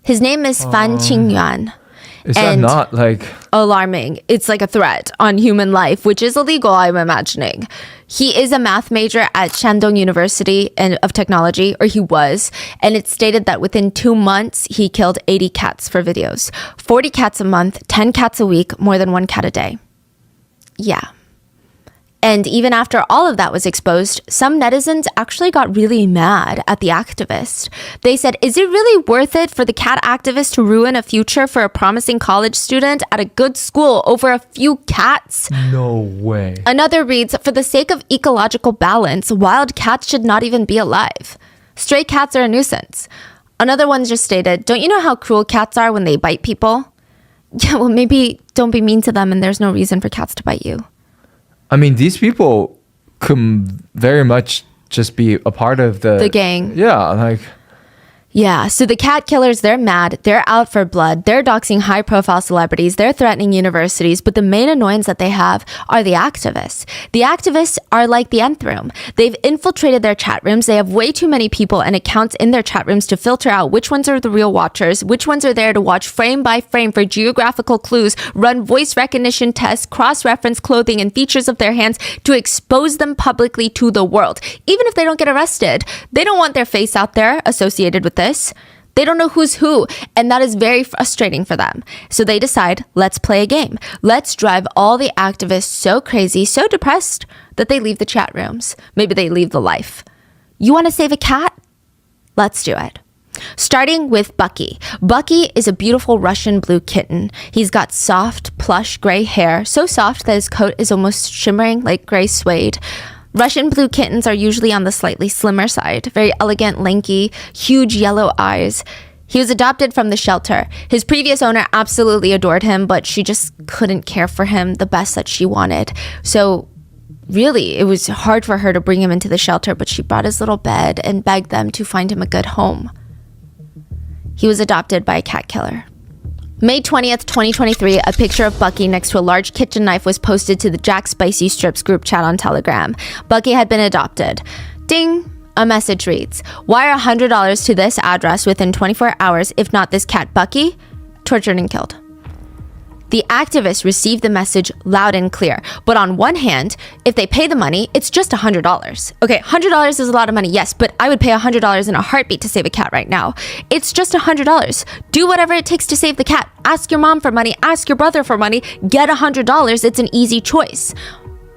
His name is Fan Qingyuan. Is that not like alarming? It's like a threat on human life, which is illegal, I'm imagining. He is a math major at Shandong University of Technology, or he was, and it's stated that within 2 months, he killed 80 cats for videos. 40 cats a month, 10 cats a week, more than 1 cat a day. Yeah. And even after all of that was exposed, some netizens actually got really mad at the activist. They said, is it really worth it for the cat activist to ruin a future for a promising college student at a good school over a few cats? No way. Another reads, for the sake of ecological balance, wild cats should not even be alive. Stray cats are a nuisance. Another one just stated, don't you know how cruel cats are when they bite people? Yeah, well, maybe don't be mean to them and there's no reason for cats to bite you. I mean, these people could very much just be a part of the gang. Yeah, like... Yeah, so the cat killers, they're mad, they're out for blood, they're doxing high-profile celebrities, they're threatening universities, but the main annoyance that they have are the activists. The activists are like the nth room. They've infiltrated their chat rooms, they have way too many people and accounts in their chat rooms to filter out which ones are the real watchers, which ones are there to watch frame by frame for geographical clues, run voice recognition tests, cross-reference clothing and features of their hands to expose them publicly to the world. Even if they don't get arrested, they don't want their face out there associated with this. They don't know who's who, and that is very frustrating for them. So they decide, let's play a game. Let's drive all the activists so crazy, so depressed that they leave the chat rooms. Maybe they leave the life. You want to save a cat? Let's do it. Starting with Bucky. Bucky is a beautiful Russian blue kitten. He's got soft, plush gray hair, so soft that his coat is almost shimmering like gray suede. Russian blue kittens are usually on the slightly slimmer side, very elegant, lanky, huge yellow eyes. He was adopted from the shelter. His previous owner absolutely adored him, but she just couldn't care for him the best that she wanted. So really, it was hard for her to bring him into the shelter, but she brought his little bed and begged them to find him a good home. He was adopted by a cat killer. May 20th, 2023, a picture of Bucky next to a large kitchen knife was posted to the Jack Spicy Strips group chat on Telegram. Bucky had been adopted. Ding! A message reads, wire $100 to this address within 24 hours if not this cat Bucky, tortured and killed. The activists received the message loud and clear. But on one hand, if they pay the money, it's just $100. Okay, $100 is a lot of money, yes, but I would pay $100 in a heartbeat to save a cat right now. It's just $100. Do whatever it takes to save the cat. Ask your mom for money, ask your brother for money, get $100. It's an easy choice.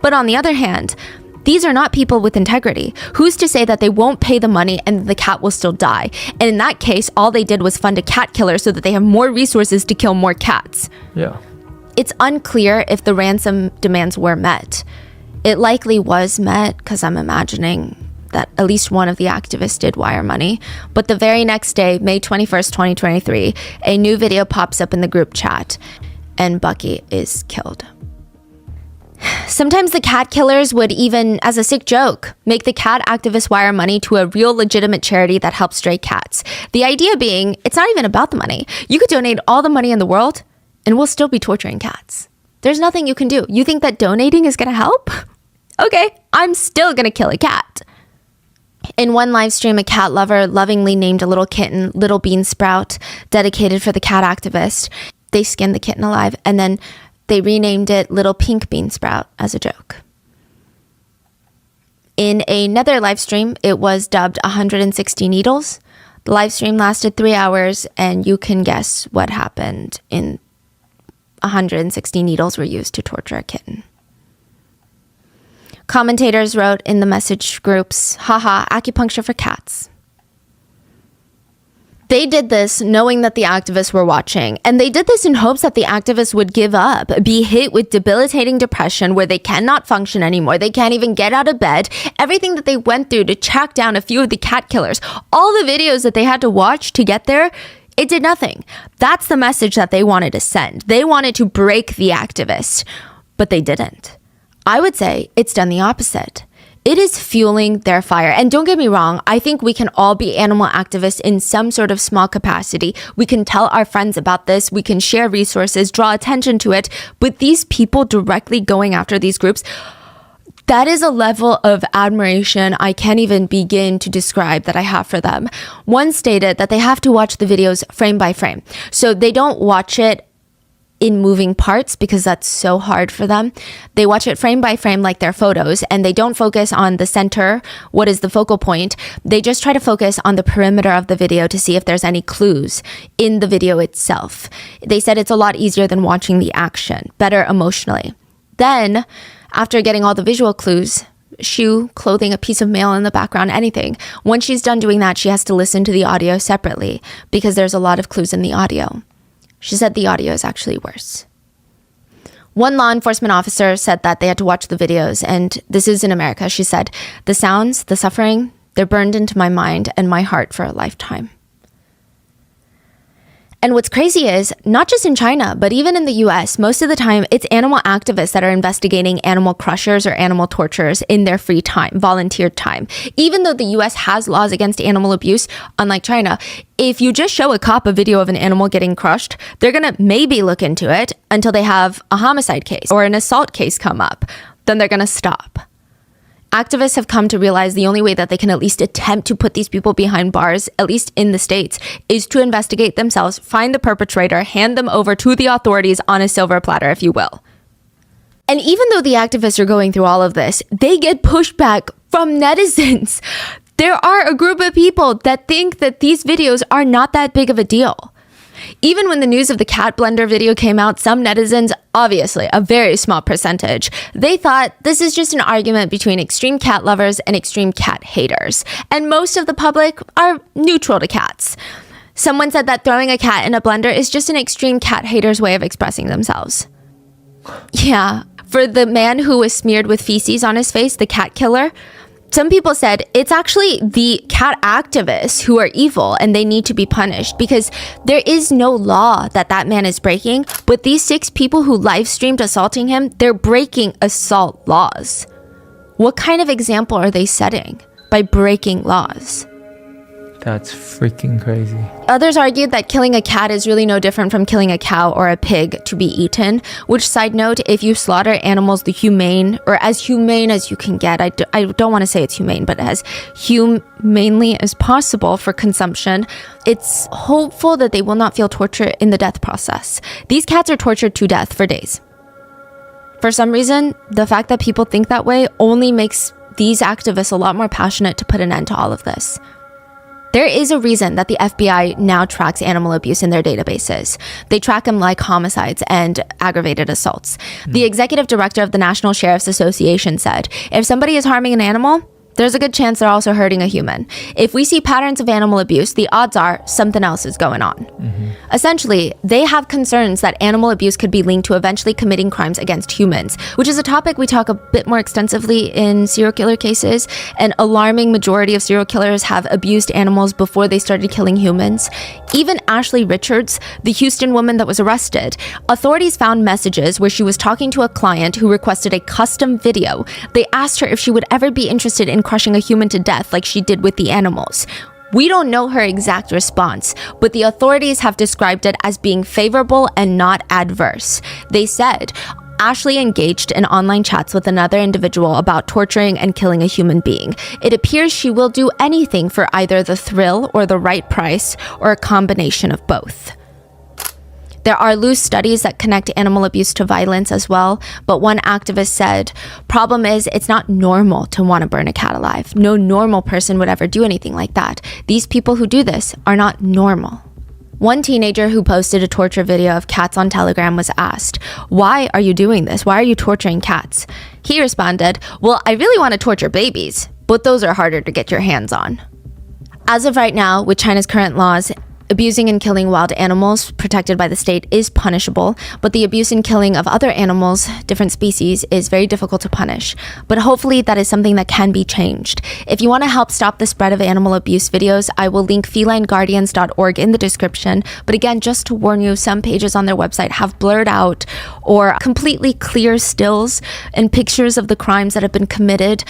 But on the other hand, these are not people with integrity. Who's to say that they won't pay the money and the cat will still die? And in that case, all they did was fund a cat killer so that they have more resources to kill more cats. Yeah. It's unclear if the ransom demands were met. It likely was met because I'm imagining that at least one of the activists did wire money. But the very next day, May 21st, 2023, a new video pops up in the group chat and Bucky is killed. Sometimes the cat killers would even, as a sick joke, make the cat activists wire money to a real legitimate charity that helps stray cats. The idea being, it's not even about the money. You could donate all the money in the world and we'll still be torturing cats. There's nothing you can do. You think that donating is going to help? Okay, I'm still going to kill a cat. In one live stream, a cat lover lovingly named a little kitten Little Bean Sprout, dedicated for the cat activist. They skinned the kitten alive and then they renamed it Little Pink Bean Sprout as a joke. In another live stream, it was dubbed 160 Needles. The live stream lasted 3 hours, and you can guess what happened. 160 needles were used to torture a kitten. Commentators wrote in the message groups, haha, acupuncture for cats. They did this knowing that the activists were watching, and they did this in hopes that the activists would give up, be hit with debilitating depression where they cannot function anymore. They can't even get out of bed. Everything that they went through to track down a few of the cat killers, all the videos that they had to watch to get there, it did nothing. That's the message that they wanted to send. They wanted to break the activists, but they didn't. I would say it's done the opposite. It is fueling their fire. And don't get me wrong, I think we can all be animal activists in some sort of small capacity. We can tell our friends about this. We can share resources, draw attention to it. But these people directly going after these groups, that is a level of admiration I can't even begin to describe that I have for them. One stated that they have to watch the videos frame by frame. So they don't watch it in moving parts because that's so hard for them. They watch it frame by frame like their photos, and they don't focus on the center, what is the focal point. They just try to focus on the perimeter of the video to see if there's any clues in the video itself. They said it's a lot easier than watching the action, better emotionally. Then, after getting all the visual clues, shoe, clothing, a piece of mail in the background, anything. Once she's done doing that, she has to listen to the audio separately because there's a lot of clues in the audio. She said the audio is actually worse. One law enforcement officer said that they had to watch the videos, and this is in America. She said, the sounds, the suffering, they're burned into my mind and my heart for a lifetime. And what's crazy is, not just in China, but even in the US, most of the time, it's animal activists that are investigating animal crushers or animal torturers in their free time, volunteered time. Even though the US has laws against animal abuse, unlike China, if you just show a cop a video of an animal getting crushed, they're gonna maybe look into it until they have a homicide case or an assault case come up. Then they're gonna stop. Activists have come to realize the only way that they can at least attempt to put these people behind bars, at least in the States, is to investigate themselves, find the perpetrator, hand them over to the authorities on a silver platter, if you will. And even though the activists are going through all of this, they get pushback from netizens. There are a group of people that think that these videos are not that big of a deal. Even when the news of the cat blender video came out, some netizens, obviously a very small percentage, they thought this is just an argument between extreme cat lovers and extreme cat haters. And most of the public are neutral to cats. Someone said that throwing a cat in a blender is just an extreme cat hater's way of expressing themselves. Yeah, for the man who was smeared with feces on his face, the cat killer, some people said it's actually the cat activists who are evil and they need to be punished because there is no law that man is breaking. But these 6 people who live streamed assaulting him, they're breaking assault laws. What kind of example are they setting by breaking laws? That's freaking crazy. Others argued that killing a cat is really no different from killing a cow or a pig to be eaten, which, side note, if you slaughter animals the humane, or as humane as you can get, I don't want to say it's humane, but as humanely as possible for consumption, it's hopeful that they will not feel torture in the death process. These cats are tortured to death for days. For some reason, the fact that people think that way only makes these activists a lot more passionate to put an end to all of this. There is a reason that the FBI now tracks animal abuse in their databases. They track them like homicides and aggravated assaults. The executive director of the National Sheriff's Association said, if somebody is harming an animal, there's a good chance they're also hurting a human. If we see patterns of animal abuse, the odds are something else is going on. Essentially, they have concerns that animal abuse could be linked to eventually committing crimes against humans, which is a topic we talk a bit more extensively in serial killer cases. An alarming majority of serial killers have abused animals before they started killing humans. Even Ashley Richards, the Houston woman that was arrested, authorities found messages where she was talking to a client who requested a custom video. They asked her if she would ever be interested in crushing a human to death like she did with the animals. We don't know her exact response, but the authorities have described it as being favorable and not adverse. They said Ashley engaged in online chats with another individual about torturing and killing a human being. It appears she will do anything for either the thrill or the right price, or a combination of both. There are loose studies that connect animal abuse to violence as well, but one activist said, problem is, it's not normal to want to burn a cat alive. No normal person would ever do anything like that. These people who do this are not normal. One teenager who posted a torture video of cats on Telegram was asked, why are you doing this? Why are you torturing cats? He responded, well, I really want to torture babies, but those are harder to get your hands on. As of right now, with China's current laws, abusing and killing wild animals protected by the state is punishable, but the abuse and killing of other animals, different species, is very difficult to punish. But hopefully that is something that can be changed. If you want to help stop the spread of animal abuse videos, I will link felineguardians.org in the description. But again, just to warn you, some pages on their website have blurred out or completely clear stills and pictures of the crimes that have been committed.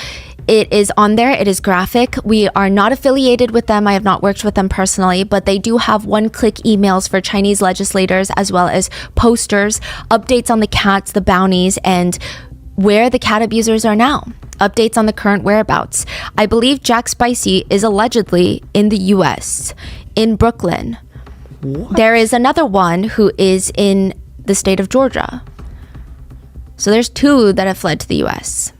It is on there. It is graphic. We are not affiliated with them. I have not worked with them personally, but they do have one-click emails for Chinese legislators, as well as posters, updates on the cats, the bounties, and where the cat abusers are now. Updates on the current whereabouts. I believe Jack Spicy is allegedly in the US, in Brooklyn. What? There is another one who is in the state of Georgia. So there's 2 that have fled to the US.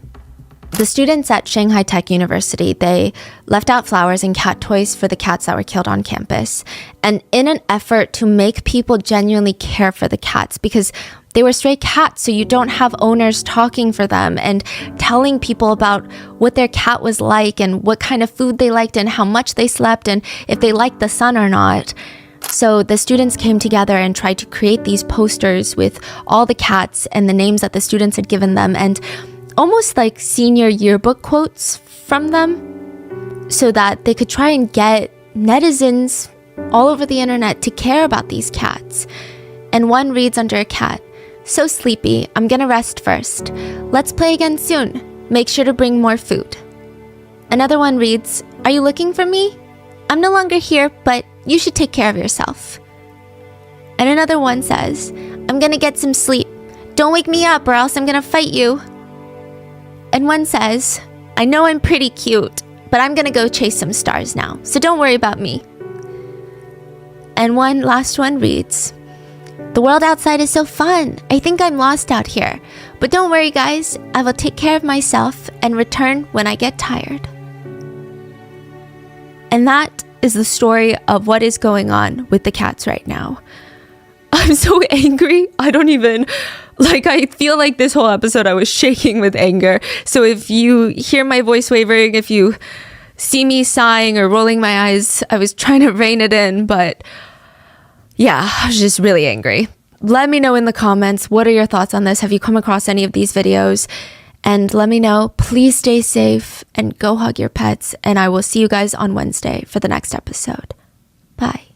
The students at Shanghai Tech University, they left out flowers and cat toys for the cats that were killed on campus. And in an effort to make people genuinely care for the cats, because they were stray cats, so you don't have owners talking for them and telling people about what their cat was like and what kind of food they liked and how much they slept and if they liked the sun or not. So the students came together and tried to create these posters with all the cats and the names that the students had given them, and almost like senior yearbook quotes from them, so that they could try and get netizens all over the internet to care about these cats. And one reads under a cat, "So sleepy, I'm gonna rest first. Let's play again soon. Make sure to bring more food." Another one reads, "Are you looking for me? I'm no longer here, but you should take care of yourself." And another one says, "I'm gonna get some sleep. Don't wake me up or else I'm gonna fight you." And one says, "I know I'm pretty cute, but I'm gonna go chase some stars now, so don't worry about me." And one last one reads, "The world outside is so fun. I think I'm lost out here. But don't worry, guys. I will take care of myself and return when I get tired." And that is the story of what is going on with the cats right now. I'm so angry. I feel like this whole episode I was shaking with anger. So if you hear my voice wavering, if you see me sighing or rolling my eyes, I was trying to rein it in, but yeah, I was just really angry. Let me know in the comments, what are your thoughts on this? Have you come across any of these videos? And let me know. Please stay safe and go hug your pets. And I will see you guys on Wednesday for the next episode. Bye.